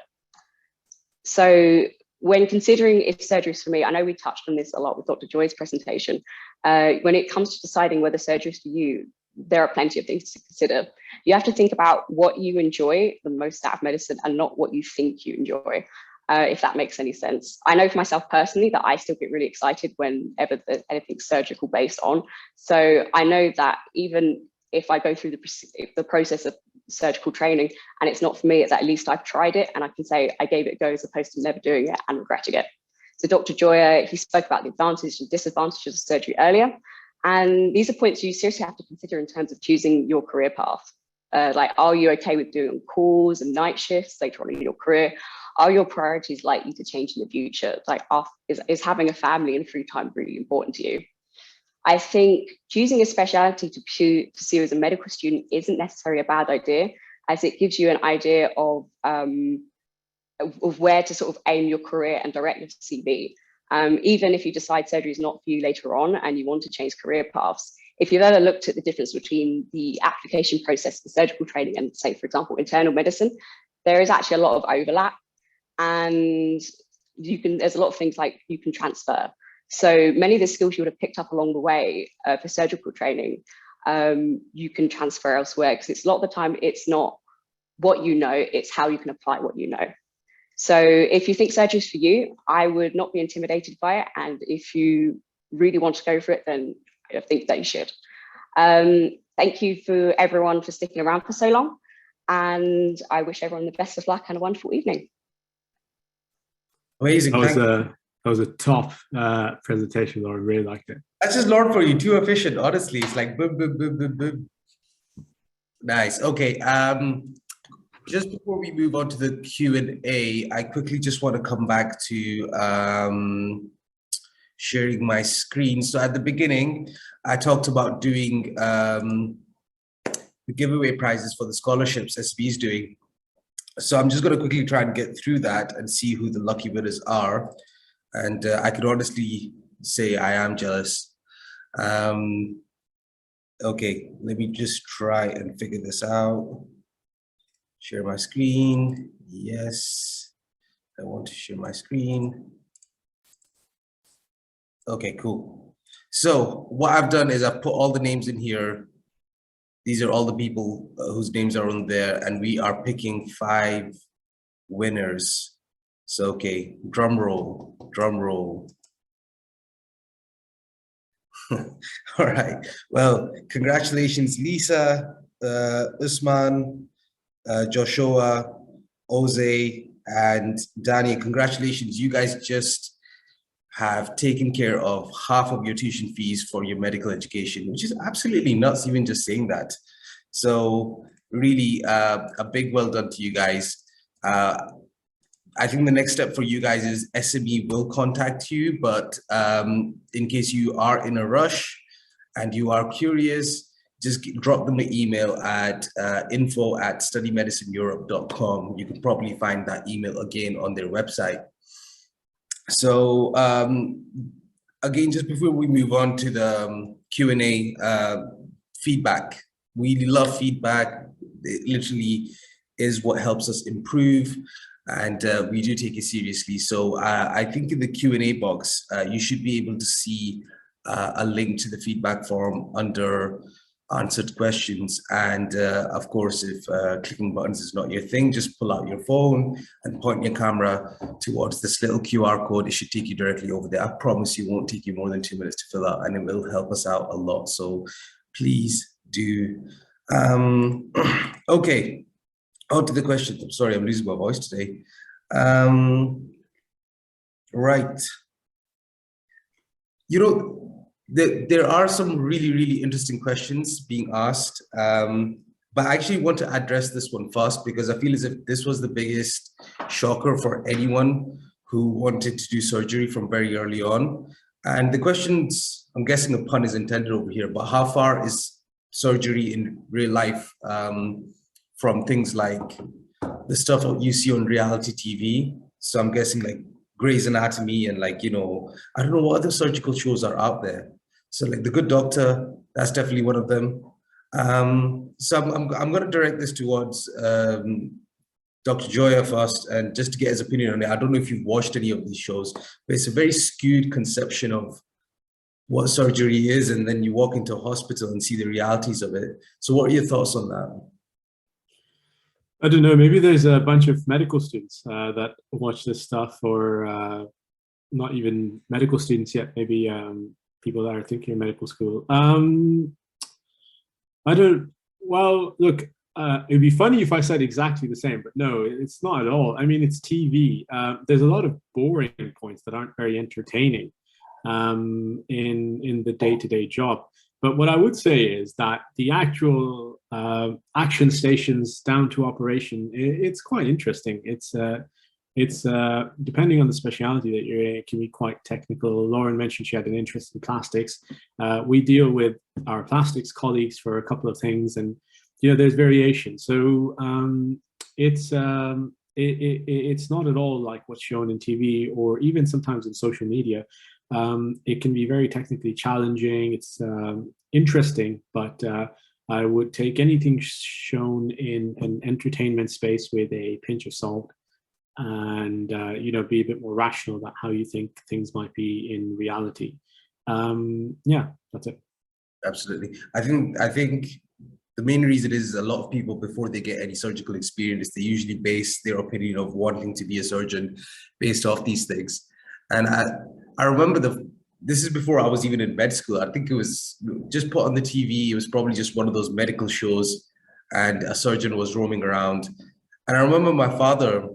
So when considering if surgery is for me, I know we touched on this a lot with Dr. Joy's presentation. When it comes to deciding whether surgery is for you, there are plenty of things to consider. You have to think about what you enjoy the most out of medicine and not what you think you enjoy. if that makes any sense. I know for myself personally that I still get really excited whenever there's anything surgical based on. So I know that even if I go through the process of surgical training and it's not for me, it's at least I've tried it and I can say I gave it a go as opposed to never doing it and regretting it. So Dr. Joiya, he spoke about the advantages and disadvantages of surgery earlier. And these are points you seriously have to consider in terms of choosing your career path. Like, are you okay with doing calls and night shifts later on in your career? Are your priorities likely to change in the future? Like, is having a family and free time really important to you? I think choosing a specialty to pursue as a medical student isn't necessarily a bad idea, as it gives you an idea of where to sort of aim your career and direct your CV. Even if you decide surgery is not for you later on and you want to change career paths, if you've ever looked at the difference between the application process for surgical training and, say, for example, internal medicine, there is actually a lot of overlap, and there's a lot of things like you can transfer. So many of the skills you would have picked up along the way for surgical training, you can transfer elsewhere, because it's a lot of the time it's not what you know, it's how you can apply what you know. So if you think surgery is for you, I would not be intimidated by it. And if you really want to go for it, then I think that you should. Thank you for everyone for sticking around for so long. And I wish everyone the best of luck and a wonderful evening. Amazing. That was a top presentation, Lauren. Really liked it. That's just Lord for you. Too efficient, honestly. It's like boom, boom, boom, boom, boom. Nice. Okay. Just before we move on to the Q&A, I quickly just want to come back to sharing my screen. So at the beginning, I talked about doing the giveaway prizes for the scholarships SME is doing. So I'm just going to quickly try and get through that and see who the lucky winners are. And I could honestly say I am jealous. Okay, let me just try and figure this out. Share my screen. Yes, I want to share my screen. Okay, cool. So what I've done is I've put all the names in here. These are all the people whose names are on there, and we are picking 5 winners. So, okay, drum roll, drum roll. All right, well, congratulations, Lisa, Usman, Joshua, Oze, and Danny. Congratulations, you guys just have taken care of half of your tuition fees for your medical education, which is absolutely nuts, even just saying that. So really a big well done to you guys. I think the next step for you guys is SME will contact you, but in case you are in a rush and you are curious, just drop them an email at info@studymedicineeurope.com. You can probably find that email again on their website. So again, just before we move on to the Q&A, feedback. We love feedback. It literally is what helps us improve, and we do take it seriously. So I think in the Q&A box, you should be able to see a link to the feedback form under answered questions. And of course, if clicking buttons is not your thing, just pull out your phone and point your camera towards this little QR code. It should take you directly over there. I promise you won't take you more than 2 minutes to fill out, and it will help us out a lot. So please do. Okay, on to the questions. I'm sorry, I'm losing my voice today. Right. You know, there are some really, really interesting questions being asked, but I actually want to address this one first, because I feel as if this was the biggest shocker for anyone who wanted to do surgery from very early on. And the questions, I'm guessing a pun is intended over here, but how far is surgery in real life from things like the stuff you see on reality TV? So I'm guessing like Grey's Anatomy and like, you know, I don't know what other surgical shows are out there. So like The Good Doctor, that's definitely one of them. So I'm going to direct this towards Dr. Joiya first, and just to get his opinion on it. I don't know if you've watched any of these shows, but it's a very skewed conception of what surgery is, and then you walk into a hospital and see the realities of it. So what are your thoughts on that? I don't know, maybe there's a bunch of medical students that watch this stuff, or not even medical students yet, maybe people that are thinking of medical school. I don't, well, look, it'd be funny if I said exactly the same, but no, it's not at all. I mean, it's TV. There's a lot of boring points that aren't very entertaining in the day-to-day job. But what I would say is that the actual action stations down to operation, it's quite interesting. It's depending on the speciality that you're in, it can be quite technical. Lauren mentioned she had an interest in plastics. We deal with our plastics colleagues for a couple of things, and there's variation. So it's not at all like what's shown in TV or even sometimes in social media. It can be very technically challenging. It's interesting, but I would take anything shown in an entertainment space with a pinch of salt, and be a bit more rational about how you think things might be in reality. Yeah, that's it. Absolutely. I think the main reason is a lot of people, before they get any surgical experience, they usually base their opinion of wanting to be a surgeon based off these things. And I remember this is before I was even in med school. I think it was just put on the TV. It was probably just one of those medical shows, and a surgeon was roaming around. And I remember my father,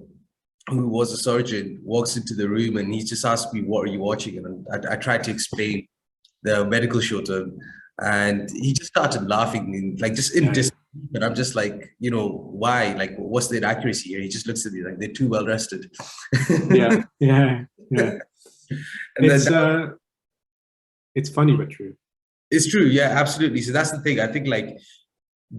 who was a surgeon, walks into the room and he just asked me, "What are you watching?" And I tried to explain the medical show to him, and he just started laughing, and like just in disbelief. And I'm just like, why? Like, what's the inaccuracy here? He just looks at me like, they're too well rested. Yeah. And it's funny but true. It's true, yeah, absolutely. So that's the thing. I think like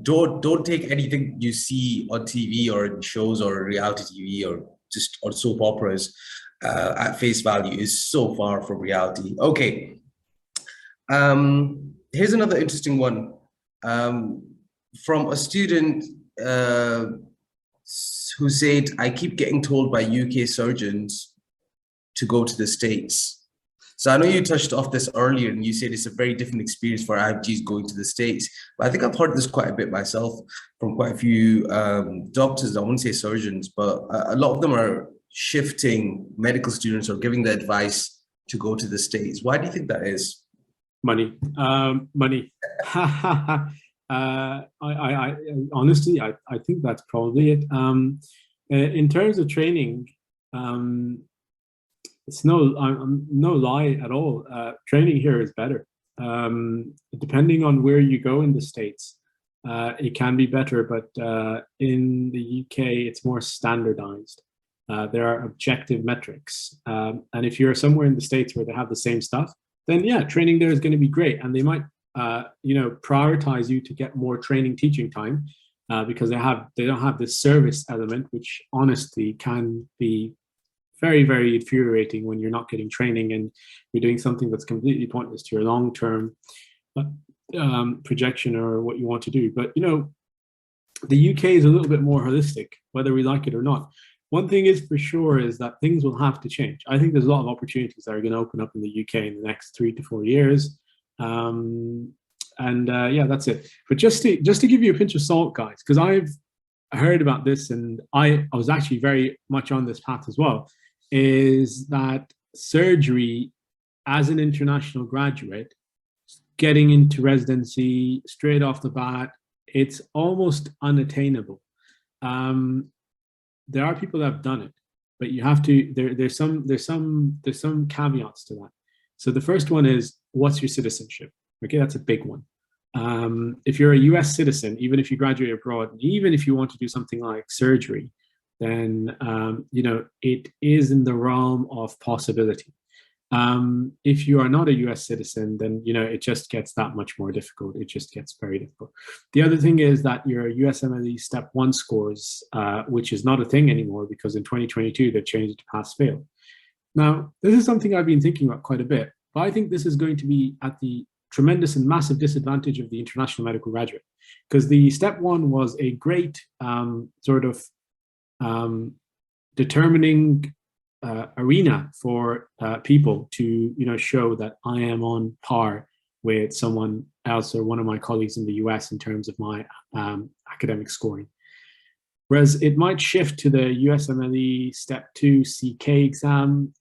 don't take anything you see on TV or in shows or reality TV or just on soap operas at face value. Is so far from reality. Okay. Here's another interesting one from a student who said, "I keep getting told by UK surgeons to go to the States." So I know you touched off this earlier and you said it's a very different experience for IMGs going to the States. But I think I've heard this quite a bit myself from quite a few doctors, I wouldn't say surgeons, but a lot of them are shifting medical students or giving the advice to go to the States. Why do you think that is? Money. Money. I honestly, I think that's probably it. In terms of training, it's no lie at all. Training here is better. Depending on where you go in the States, it can be better, but in the UK, it's more standardized. There are objective metrics. And if you're somewhere in the States where they have the same stuff, then yeah, training there is going to be great. And they might, prioritize you to get more training teaching time because they don't have this service element, which honestly can be very, very infuriating when you're not getting training and you're doing something that's completely pointless to your long-term projection or what you want to do. But, the UK is a little bit more holistic, whether we like it or not. One thing is for sure is that things will have to change. I think there's a lot of opportunities that are going to open up in the UK in the next 3 to 4 years. Yeah, that's it. But just to give you a pinch of salt, guys, because I've heard about this and I was actually very much on this path as well, is that surgery as an international graduate, getting into residency straight off the bat, it's almost unattainable. There are people that have done it, but you have to, there's some caveats to that. So the first one is, what's your citizenship? Okay, that's a big one. If you're a US citizen, even if you graduate abroad, even if you want to do something like surgery, then it is in the realm of possibility. If you are not a US citizen, then it just gets that much more difficult. It just gets very difficult. The other thing is that your USMLE Step 1 scores, which is not a thing anymore because in 2022 they changed it to pass fail. Now, this is something I've been thinking about quite a bit, but I think this is going to be at the tremendous and massive disadvantage of the international medical graduate, because the Step 1 was a great determining arena for people to show that I am on par with someone else or one of my colleagues in the US in terms of my academic scoring. Whereas it might shift to the USMLE Step 2 CK exam.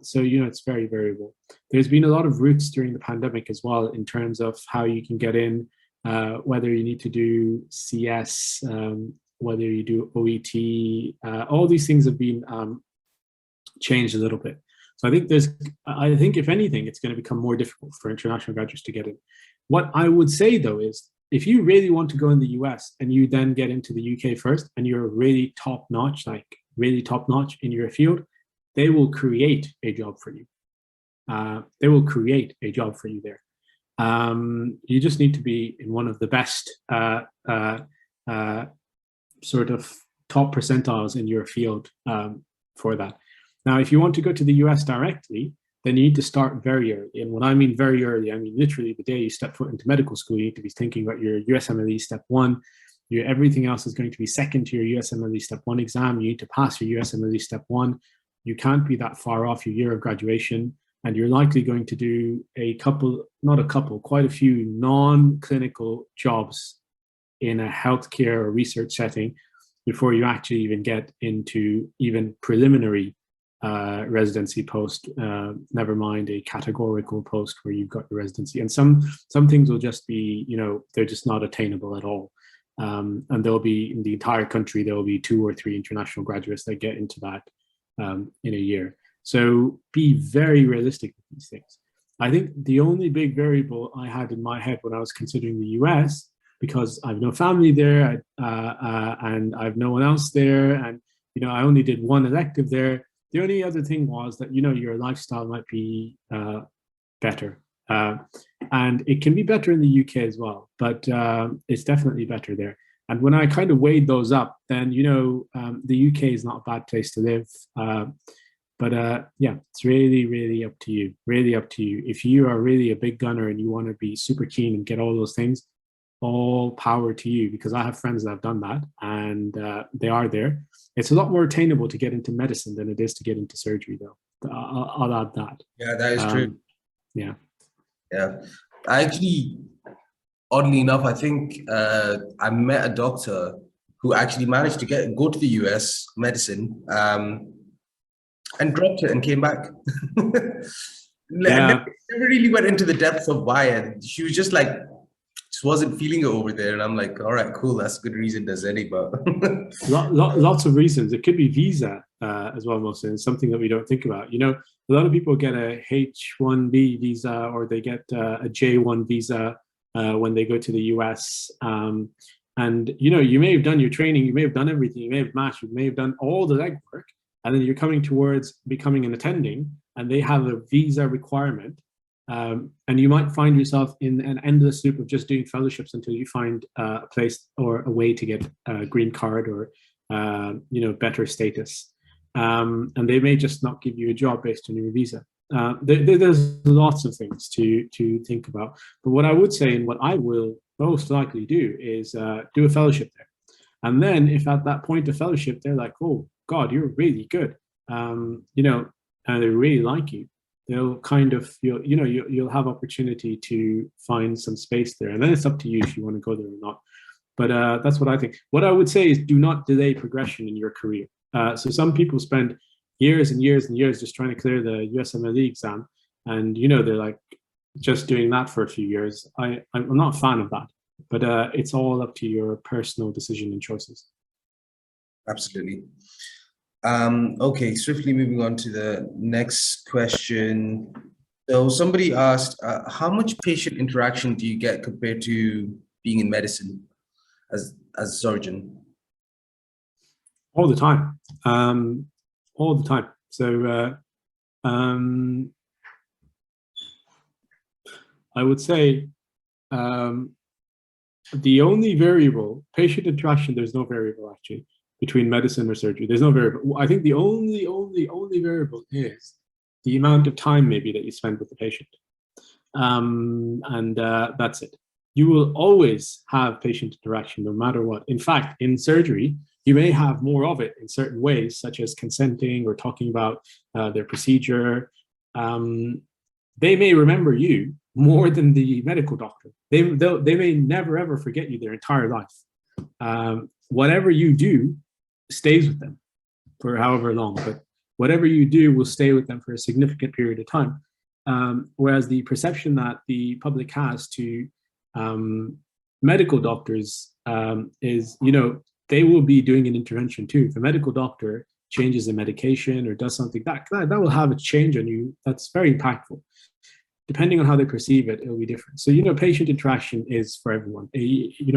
So, it's very variable. There's been a lot of routes during the pandemic as well in terms of how you can get in, whether you need to do CS, whether you do OET, all these things have been changed a little bit. So I think if anything, it's going to become more difficult for international graduates to get in. What I would say though is, if you really want to go in the US and you then get into the UK first and you're really top notch, in your field, they will create a job for you. They will create a job for you there. You just need to be in one of the best sort of top percentiles in your field for that. Now, if you want to go to the US directly, then you need to start very early. And when I mean very early, I mean literally the day you step foot into medical school, you need to be thinking about your USMLE Step 1. Everything else is going to be second to your USMLE Step 1 exam. You need to pass your USMLE Step 1. You can't be that far off your year of graduation. And you're likely going to do quite a few non-clinical jobs in a healthcare or research setting before you actually even get into even preliminary residency post, never mind a categorical post where you've got your residency. And some things will just be, they're just not attainable at all. And there'll be, in the entire country, there will be 2 or 3 international graduates that get into that in a year. So be very realistic with these things. I think the only big variable I had in my head when I was considering the US, because I've no family there and I've no one else there, and I only did 1 elective there. The only other thing was that, your lifestyle might be better. And it can be better in the UK as well, but it's definitely better there. And when I kind of weighed those up, then, the UK is not a bad place to live. But yeah, it's really, really up to you. Really up to you. If you are really a big gunner and you want to be super keen and get all those things, all power to you, because I have friends that have done that and they are there. It's a lot more attainable to get into medicine than it is to get into surgery, though. I'll add that. Yeah, that is true. Yeah. Yeah. I actually, oddly enough, I think I met a doctor who actually managed to go to the US medicine and dropped it and came back. Yeah. Never really went into the depths of why. She was just like, just wasn't feeling it over there. And I'm like, all right, cool. That's a good reason, does any, but. Lots of reasons. It could be visa as well, mostly. It's something that we don't think about. A lot of people get a H-1B visa or they get a J-1 visa when they go to the US. And, you may have done your training, you may have done everything, you may have matched, you may have done all the legwork, and then you're coming towards becoming an attending, and they have a visa requirement. And you might find yourself in an endless loop of just doing fellowships until you find a place or a way to get a green card or, better status. And they may just not give you a job based on your visa. There's lots of things to think about. But what I would say, and what I will most likely do, is do a fellowship there. And then if at that point of fellowship, they're like, oh, God, you're really good, and they really like you, they'll kind of, you'll have opportunity to find some space there. And then it's up to you if you want to go there or not. But that's what I think. What I would say is do not delay progression in your career. So some people spend years and years and years just trying to clear the USMLE exam. And, they're like just doing that for a few years. I'm not a fan of that, but it's all up to your personal decision and choices. Absolutely. Okay, swiftly moving on to the next question. So somebody asked, how much patient interaction do you get compared to being in medicine as a surgeon? All the time. All the time. So I would say the only variable, patient interaction, there's no variable actually between medicine or surgery. There's no variable. I think the only variable is the amount of time maybe that you spend with the patient. And that's it. You will always have patient interaction no matter what. In fact, in surgery, you may have more of it in certain ways, such as consenting or talking about their procedure. They may remember you more than the medical doctor. They may never ever forget you their entire life. Whatever you do, stays with them for however long, but whatever you do will stay with them for a significant period of time. Whereas the perception that the public has to medical doctors is, they will be doing an intervention too. If a medical doctor changes a medication or does something, that will have a change on you that's very impactful. Depending on how they perceive it, it'll be different. So, patient interaction is for everyone.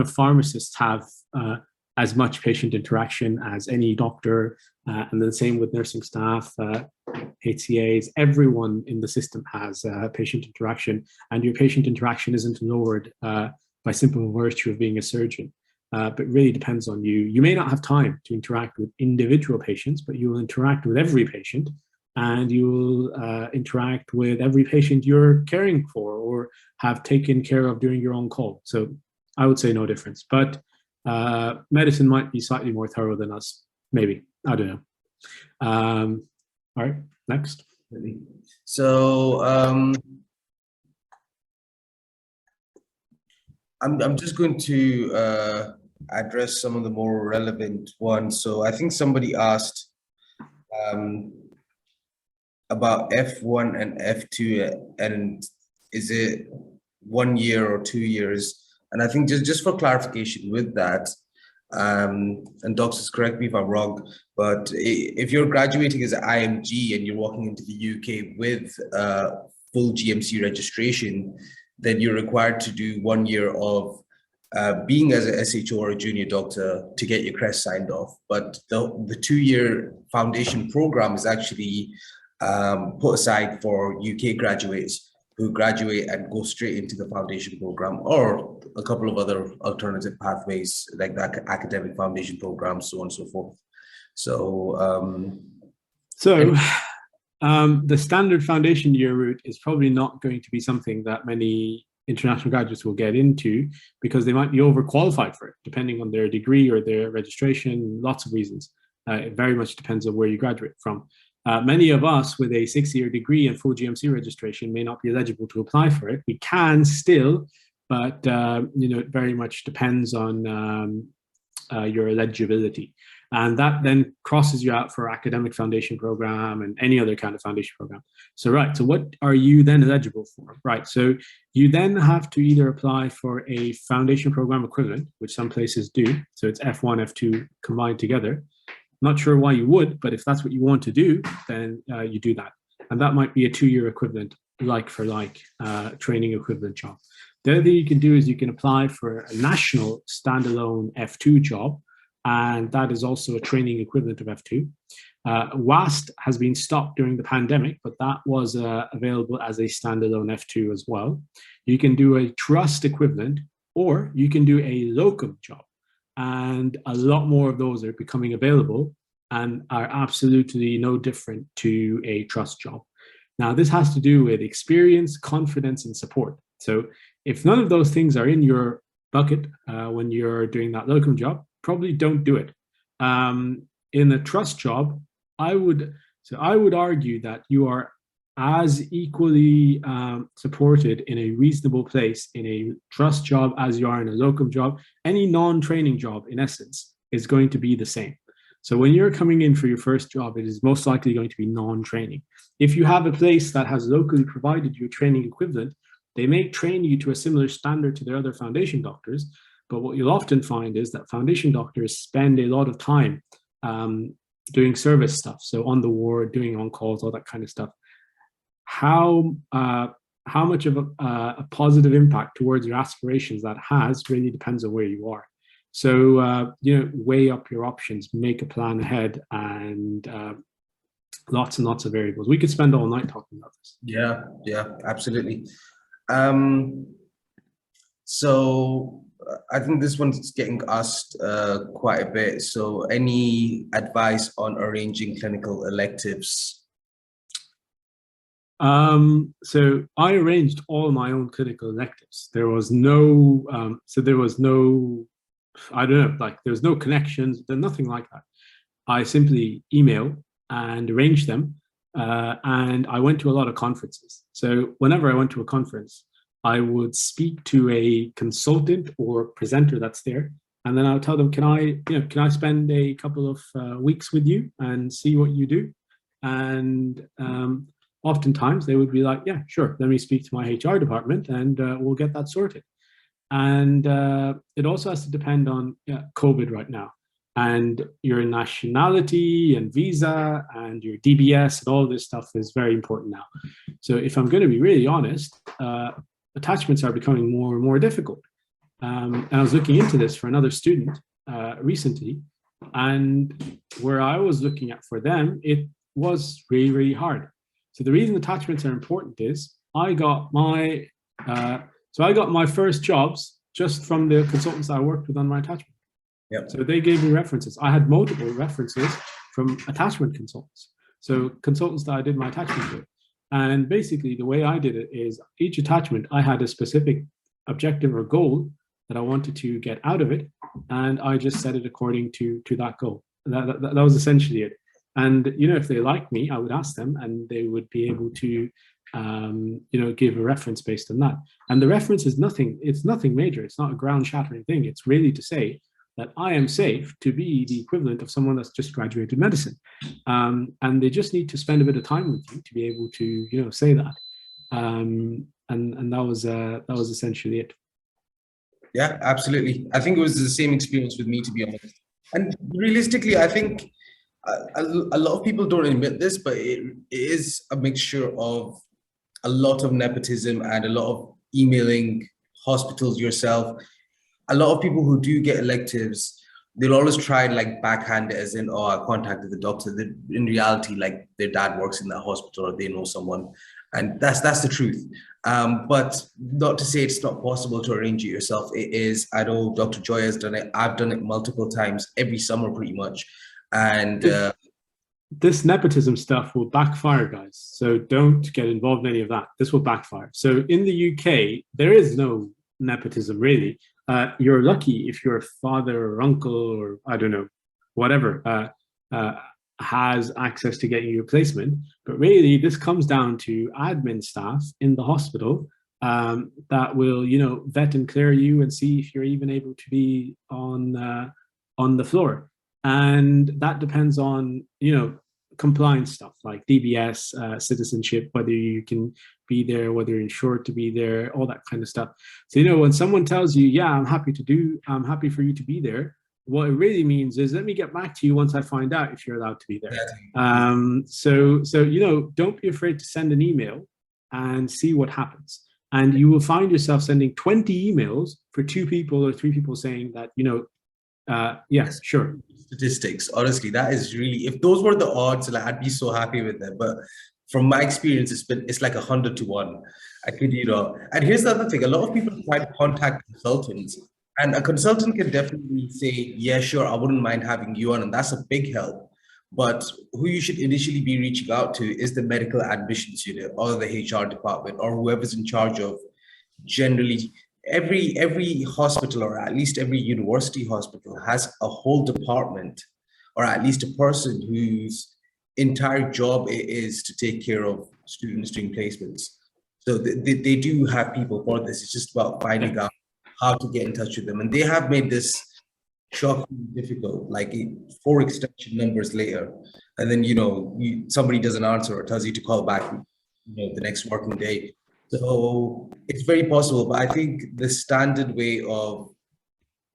Pharmacists have as much patient interaction as any doctor, and the same with nursing staff, HCAs. Everyone in the system has patient interaction, and your patient interaction isn't lowered by simple virtue of being a surgeon, but really depends on you. You may not have time to interact with individual patients, but you will interact with every patient, and you will interact with every patient you're caring for or have taken care of during your own call. So I would say no difference, but medicine might be slightly more thorough than us, maybe. I don't know. All right, next. So I'm just going to address some of the more relevant ones. So I think somebody asked about F1 and F2, and is it 1 year or 2 years? And I think just for clarification with that, and doctors, correct me if I'm wrong, but if you're graduating as an IMG and you're walking into the UK with full GMC registration, then you're required to do 1 year of being as a SHO or a junior doctor to get your crest signed off. But the 2-year foundation program is actually put aside for UK graduates who graduate and go straight into the foundation program, or a couple of other alternative pathways like that, academic foundation programs, so on and so forth. So, the standard foundation year route is probably not going to be something that many international graduates will get into, because they might be overqualified for it, depending on their degree or their registration, lots of reasons. It very much depends on where you graduate from. Many of us with a 6-year degree and full GMC registration may not be eligible to apply for it. We can still, but it very much depends on your eligibility. And that then crosses you out for academic foundation program and any other kind of foundation program. So, so what are you then eligible for? Right, so you then have to either apply for a foundation program equivalent, which some places do. So it's F1, F2 combined together. Not sure why you would, but if that's what you want to do, then you do that. And that might be a 2-year equivalent, like for like, training equivalent job. The other thing you can do is you can apply for a national standalone F2 job, and that is also a training equivalent of F2. WAST has been stopped during the pandemic, but that was available as a standalone F2 as well. You can do a trust equivalent, or you can do a locum job. And a lot more of those are becoming available and are absolutely no different to a trust job. Now, this has to do with experience, confidence, and support. So if none of those things are in your bucket when you're doing that locum job, probably don't do it. In a trust job, I would argue that you are as equally supported in a reasonable place in a trust job as you are in a locum job. Any non-training job, in essence, is going to be the same. So when you're coming in for your first job, it is most likely going to be non-training. If you have a place that has locally provided you a training equivalent, they may train you to a similar standard to their other foundation doctors, but what you'll often find is that foundation doctors spend a lot of time doing service stuff. So on the ward, doing on-calls, all that kind of stuff. How much of a positive impact towards your aspirations that has really depends on where you are. So, weigh up your options, make a plan ahead, and lots and lots of variables. We could spend all night talking about this. Yeah, absolutely. So I think this one's getting asked quite a bit. So any advice on arranging clinical electives? So I arranged all my own clinical electives. There was no, there was no connections, there's nothing like that. I simply email and arranged them, and I went to a lot of conferences. So whenever I went to a conference, I would speak to a consultant or presenter that's there, And then I'll tell them, can I spend a couple of weeks with you and see what you do? And oftentimes they would be like, yeah, sure, let me speak to my HR department and we'll get that sorted. And it also has to depend on COVID right now, and your nationality and visa and your DBS and all this stuff is very important now. So if I'm going to be really honest, attachments are becoming more and more difficult. And I was looking into this for another student recently, and where I was looking at for them, it was really, really hard. So the reason attachments are important is I got my first jobs just from the consultants I worked with on my attachment. Yep. So they gave me references. I had multiple references from attachment consultants. So consultants that I did my attachment with. And basically the way I did it is each attachment, I had a specific objective or goal that I wanted to get out of it. And I just set it according to that goal. That was essentially it. And, if they liked me, I would ask them and they would be able to, give a reference based on that. And the reference is it's nothing major. It's not a ground shattering thing. It's really to say that I am safe to be the equivalent of someone that's just graduated medicine. And they just need to spend a bit of time with you to be able to, say that. And that was essentially it. Yeah, absolutely. I think it was the same experience with me, to be honest. And realistically, I think a lot of people don't admit this, but it is a mixture of a lot of nepotism and a lot of emailing hospitals yourself. A lot of people who do get electives, they'll always try and like backhand it as in, oh, I contacted the doctor. In reality, like their dad works in that hospital or they know someone. And that's the truth. But not to say it's not possible to arrange it yourself. It is. I know Dr. Joiya has done it. I've done it multiple times, every summer pretty much. And this nepotism stuff will backfire, guys. So don't get involved in any of that. This will backfire. So in the UK, there is no nepotism really. You're lucky if your father or uncle or I don't know, whatever, has access to getting you a placement. But really, this comes down to admin staff in the hospital that will, vet and clear you and see if you're even able to be on the floor. And that depends on, compliance stuff like DBS, citizenship, whether you can be there, whether you're insured to be there, all that kind of stuff. So, when someone tells you, yeah, I'm happy for you to be there, what it really means is let me get back to you once I find out if you're allowed to be there. So don't be afraid to send an email and see what happens. And you will find yourself sending 20 emails for 2 people or 3 people saying that, yes, sure. Statistics, honestly, that is really, if those were the odds, like, I'd be so happy with them. But from my experience, it's like 100 to 1. I kid you not. And here's the other thing: a lot of people try to contact consultants, and a consultant can definitely say, "Yeah, sure, I wouldn't mind having you on," and that's a big help. But who you should initially be reaching out to is the medical admissions unit or the HR department or whoever's in charge of generally. Every hospital, or at least every university hospital, has a whole department, or at least a person whose entire job it is to take care of students doing placements. So they do have people for this. It's just about finding out how to get in touch with them. And they have made this shockingly difficult, like 4 extension numbers later. And then, somebody doesn't answer or tells you to call back, the next working day. So it's very possible, but I think the standard way of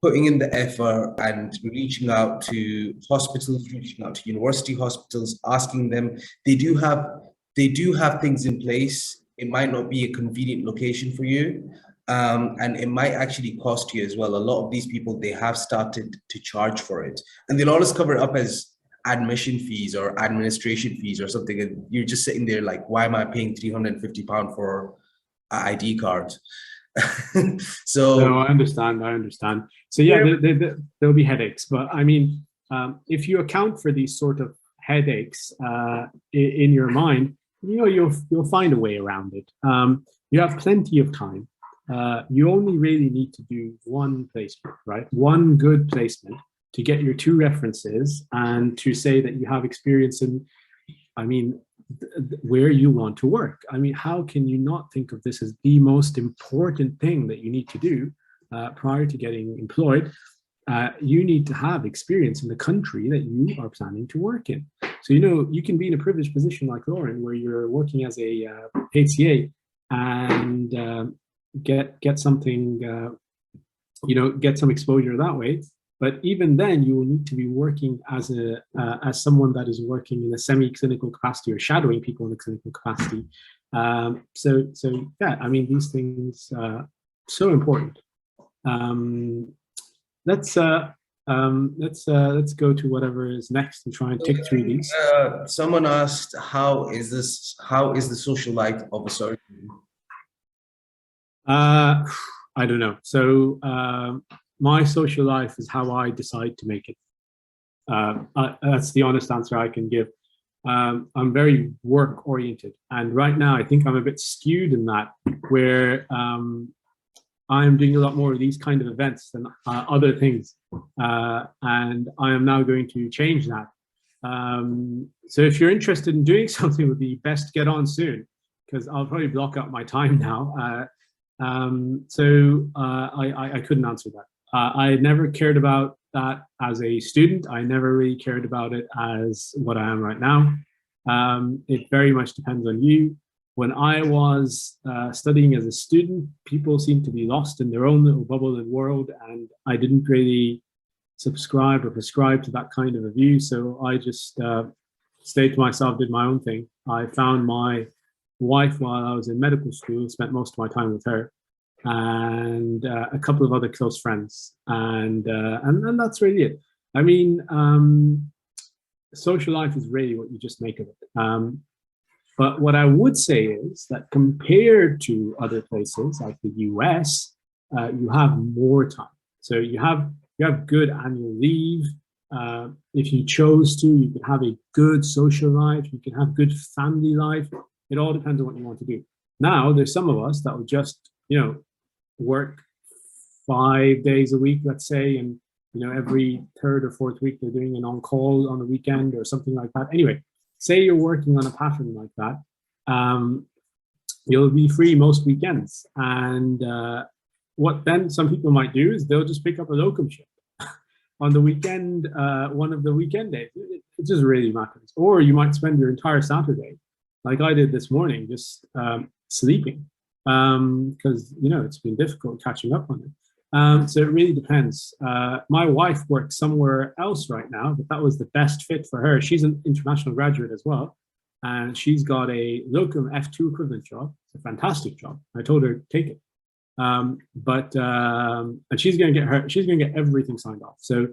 putting in the effort and reaching out to hospitals, reaching out to university hospitals, asking them, they do have things in place. It might not be a convenient location for you, and it might actually cost you as well. A lot of these people, they have started to charge for it, and they'll always cover it up as admission fees or administration fees or something, and you're just sitting there like, why am I paying £350 for an ID card? So no, I understand. So yeah, there'll be headaches, but I mean, if you account for these sort of headaches in your mind, you'll find a way around it. You have plenty of time. You only really need to do one placement, right? One good placement to get your 2 references and to say that you have experience in, where you want to work. How can you not think of this as the most important thing that you need to do prior to getting employed? you need to have experience in the country that you are planning to work in. So, you know, you can be in a privileged position like Lauren, where you're working as a HCA and get something, you know, get some exposure that way. But even then, you will need to be working as someone that is working in a semi-clinical capacity or shadowing people in a clinical capacity. So yeah, I mean, these things so important. Let's go to whatever is next and try and tick through these. Someone asked, how is the social life of a surgeon? I don't know. So my social life is how I decide to make it. That's the honest answer I can give. I'm very work oriented, and right now I think I'm a bit skewed in that, where I'm doing a lot more of these kind of events than other things, and I am now going to change that. So if you're interested in doing something with me, best get on soon, because I'll probably block out my time now. I couldn't answer that. I never cared about that as a student. I never really cared about it as what I am right now. It very much depends on you. When I was studying as a student, people seemed to be lost in their own little bubble and world, and I didn't really subscribe or prescribe to that kind of a view. So I just stayed to myself, did my own thing. I found my wife while I was in medical school, spent most of my time with her, and a couple of other close friends, and that's really it. I mean, social life is really what you just make of it. But what I would say is that compared to other places like the US, you have more time. So you have good annual leave. If you chose to, you can have a good social life. You can have good family life. It all depends on what you want to do. Now, there's some of us that will just, you know, work 5 days a week, let's say, and, you know, every third or fourth week they're doing an on-call on a weekend or something like that. Anyway, say you're working on a pattern like that, you'll be free most weekends. And what then some people might do is they'll just pick up a locum shift on the weekend, one of the weekend days. It just really matters. Or you might spend your entire Saturday, like I did this morning, just sleeping, because, you know, it's been difficult catching up on it. So it really depends. My wife works somewhere else right now, but that was the best fit for her. She's an international graduate as well, and she's got a locum F2 equivalent job. It's a fantastic job. I told her to take it, and she's going to get everything signed off. So,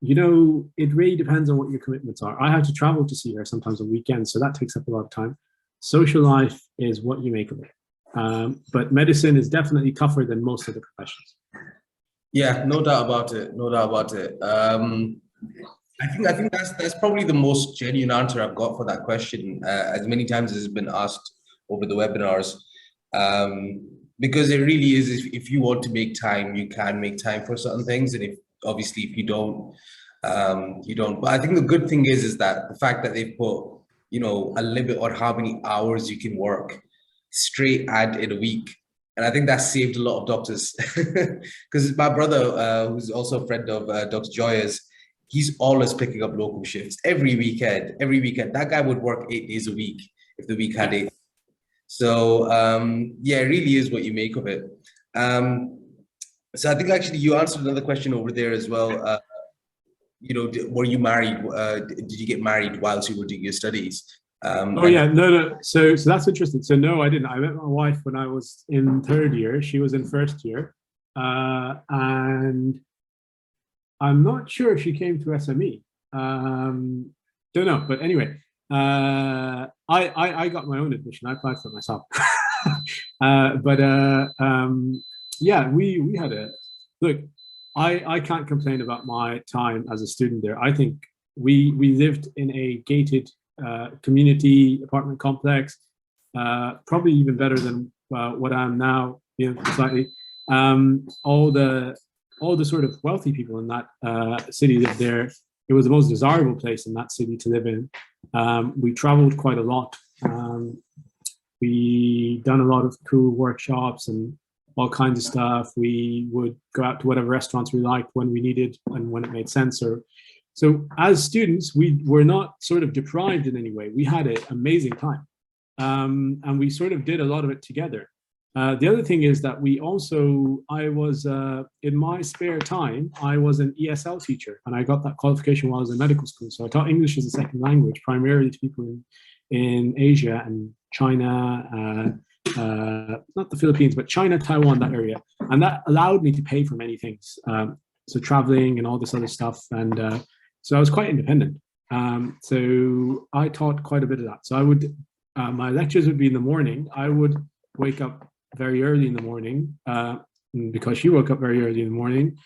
you know, it really depends on what your commitments are. I have to travel to see her sometimes on weekends, so that takes up a lot of time. Social life is what you make of it. But medicine is definitely tougher than most of the professions. Yeah, no doubt about it. No doubt about it. I think that's probably the most genuine answer I've got for that question, as many times as it's been asked over the webinars. Because it really is, if you want to make time, you can make time for certain things, and if you don't, you don't. But I think the good thing is that the fact that they've put, you know, a limit on how many hours you can work straight and in a week. And I think that saved a lot of doctors, because my brother, who's also a friend of Dr. Joiya's, he's always picking up local shifts every weekend. That guy would work 8 days a week if the week had 8. So yeah, it really is what you make of it. So I think actually you answered another question over there as well. You know, were you married? Did you get married whilst you were doing your studies? No. So that's interesting. So no, I didn't. I met my wife when I was in 3rd year. She was in 1st year, and I'm not sure if she came to SME. Don't know, but anyway, I got my own admission. I applied for it myself. Yeah, we had a look. I can't complain about my time as a student there. I think we lived in a gated community apartment complex, probably even better than what I'm now, you know, slightly. All the sort of wealthy people in that city lived there. It was the most desirable place in that city to live in. We traveled quite a lot. We done a lot of cool workshops and all kinds of stuff. We would go out to whatever restaurants we liked when we needed and when it made sense. So as students, we were not sort of deprived in any way. We had an amazing time. And we sort of did a lot of it together. The other thing is that I was, in my spare time, I was an ESL teacher, and I got that qualification while I was in medical school. So I taught English as a second language, primarily to people in Asia and China, not the Philippines, but China, Taiwan, that area. And that allowed me to pay for many things. So traveling and all this other stuff. And so I was quite independent. So I taught quite a bit of that. So I would, my lectures would be in the morning. I would wake up very early in the morning because she woke up very early in the morning.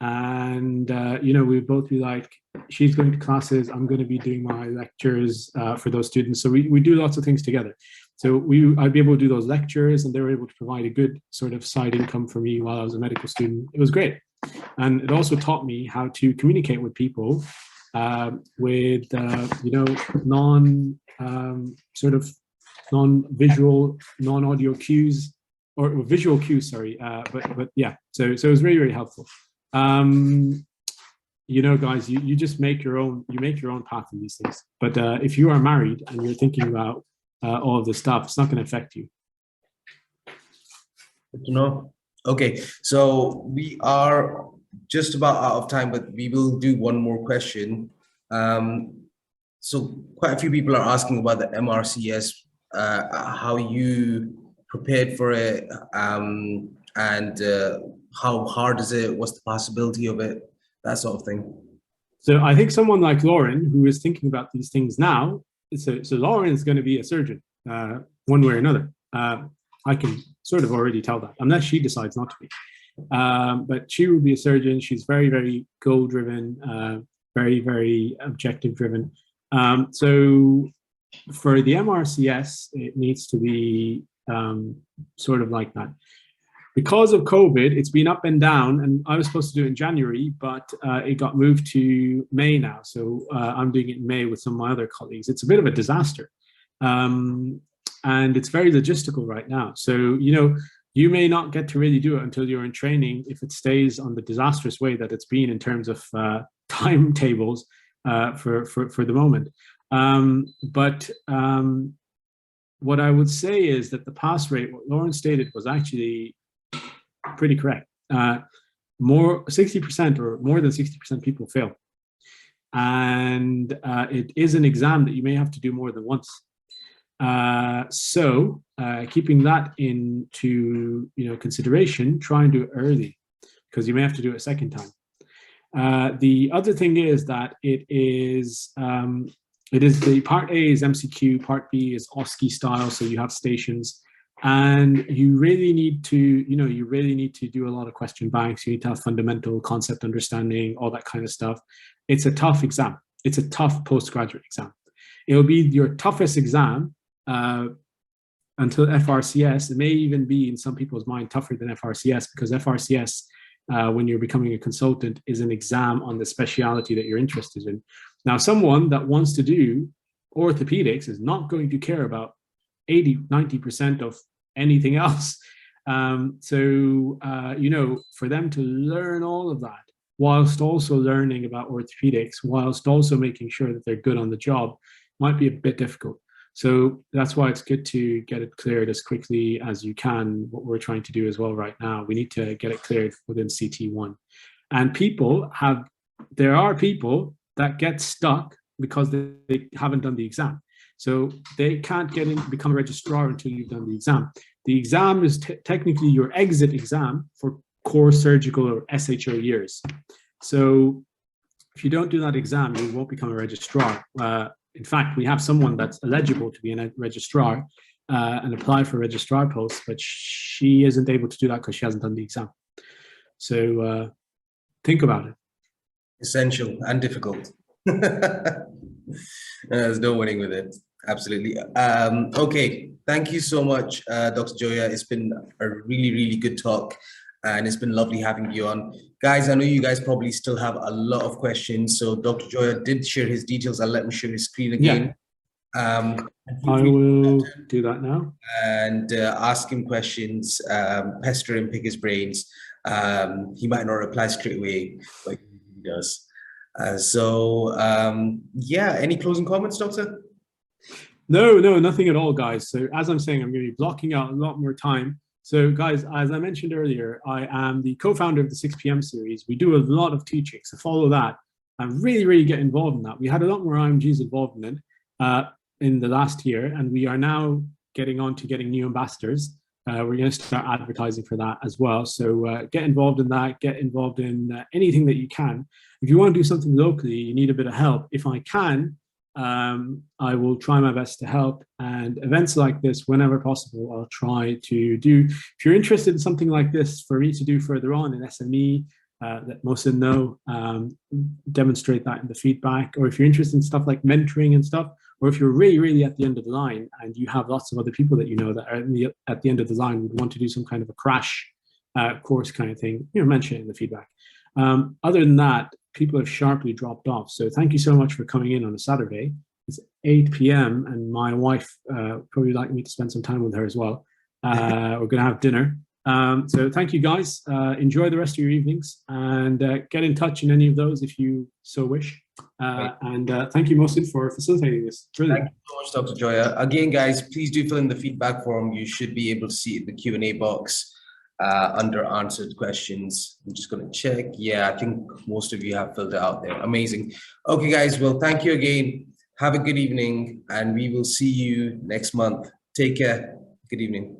And, you know, we'd both be like, she's going to classes, I'm going to be doing my lectures for those students. So we do lots of things together. So I'd be able to do those lectures, and they were able to provide a good sort of side income for me while I was a medical student. It was great. And it also taught me how to communicate with people with, you know, non-visual, non-audio cues, or visual cues, sorry. But yeah, so it was very, very helpful. You know, guys, you just make your own path in these things. But if you are married and you're thinking about all of this stuff, it's not going to affect you. Good to know. Okay, so we are just about out of time, but we will do one more question. So quite a few people are asking about the MRCS, how you prepared for it, and how hard is it? What's the possibility of it? That sort of thing. So I think someone like Lauren, who is thinking about these things now, so Lauren is going to be a surgeon one way or another. I can sort of already tell that, unless she decides not to be. But she will be a surgeon. She's very, very goal-driven, very, very objective-driven. So for the MRCS, it needs to be sort of like that. Because of COVID, it's been up and down, and I was supposed to do it in January, but it got moved to May now. So I'm doing it in May with some of my other colleagues. It's a bit of a disaster. And it's very logistical right now. So, you know, you may not get to really do it until you're in training if it stays on the disastrous way that it's been in terms of timetables for the moment. But what I would say is that the pass rate, what Lauren stated, was actually pretty correct. 60% or more than 60% people fail. And it is an exam that you may have to do more than once. So keeping that into consideration, try and do it early, because you may have to do it a second time. The other thing is that it is the part A is MCQ, part B is OSCE style, so you have stations, and you really need to do a lot of question banks. You need to have fundamental concept understanding, all that kind of stuff. It's a tough exam. It's a tough postgraduate exam. It'll be your toughest exam until FRCS. It may even be, in some people's mind, tougher than FRCS, because FRCS, when you're becoming a consultant, is an exam on the speciality that you're interested in. Now, someone that wants to do orthopedics is not going to care about 80-90% of anything else. So for them to learn all of that, whilst also learning about orthopedics, whilst also making sure that they're good on the job, might be a bit difficult. So that's why it's good to get it cleared as quickly as you can. What we're trying to do as well right now, we need to get it cleared within CT1. And there are people that get stuck because they haven't done the exam. So they can't get in, become a registrar until you've done the exam. The exam is technically your exit exam for core surgical or SHO years. So if you don't do that exam, you won't become a registrar. In fact, we have someone that's eligible to be a registrar and apply for a registrar post, but she isn't able to do that because she hasn't done the exam. So think about it. Essential and difficult. There's no winning with it. Absolutely. Okay. Thank you so much, Dr. Joiya. It's been a really, really good talk, and it's been lovely having you on. Guys, I know you guys probably still have a lot of questions. So Dr. Joiya did share his details. I'll let him share his screen again. And feel I free to will do that now. and ask him questions, pester him, pick his brains. He might not reply straight away, but he does. Yeah, any closing comments, Doctor? No, nothing at all, guys. So as I'm saying, I'm going to be blocking out a lot more time. So guys, as I mentioned earlier, I am the co-founder of the 6 p.m. series. We do a lot of teaching, so follow that and really get involved in that. We had a lot more IMGs involved in it in the last year, and we are now getting on to getting new ambassadors. We're going to start advertising for that as well. So get involved in that, get involved in anything that you can. If you want to do something locally, you need a bit of help. If I can, I will try my best to help, and events like this, whenever possible, I'll try to do. If you're interested in something like this for me to do further on in SME, let Mohsin know, demonstrate that in the feedback, or if you're interested in stuff like mentoring and stuff, or if you're really at the end of the line and you have lots of other people that you know that are at the end of the line would want to do some kind of a crash course kind of thing, mention it in the feedback. Other than that, people have sharply dropped off. So thank you so much for coming in on a Saturday. It's 8 p.m. and my wife probably like me to spend some time with her as well. We're going to have dinner. So thank you guys. Enjoy the rest of your evenings, and get in touch in any of those if you so wish. And thank you, Mohsin, for facilitating this. Brilliant. Thank you so much, Dr. Joiya. Again, guys, please do fill in the feedback form. You should be able to see it in the Q&A box under answered questions. I'm just going to check. Yeah, I think most of you have filled it out there. Amazing. Okay, guys. Well, thank you again. Have a good evening, and we will see you next month. Take care. Good evening.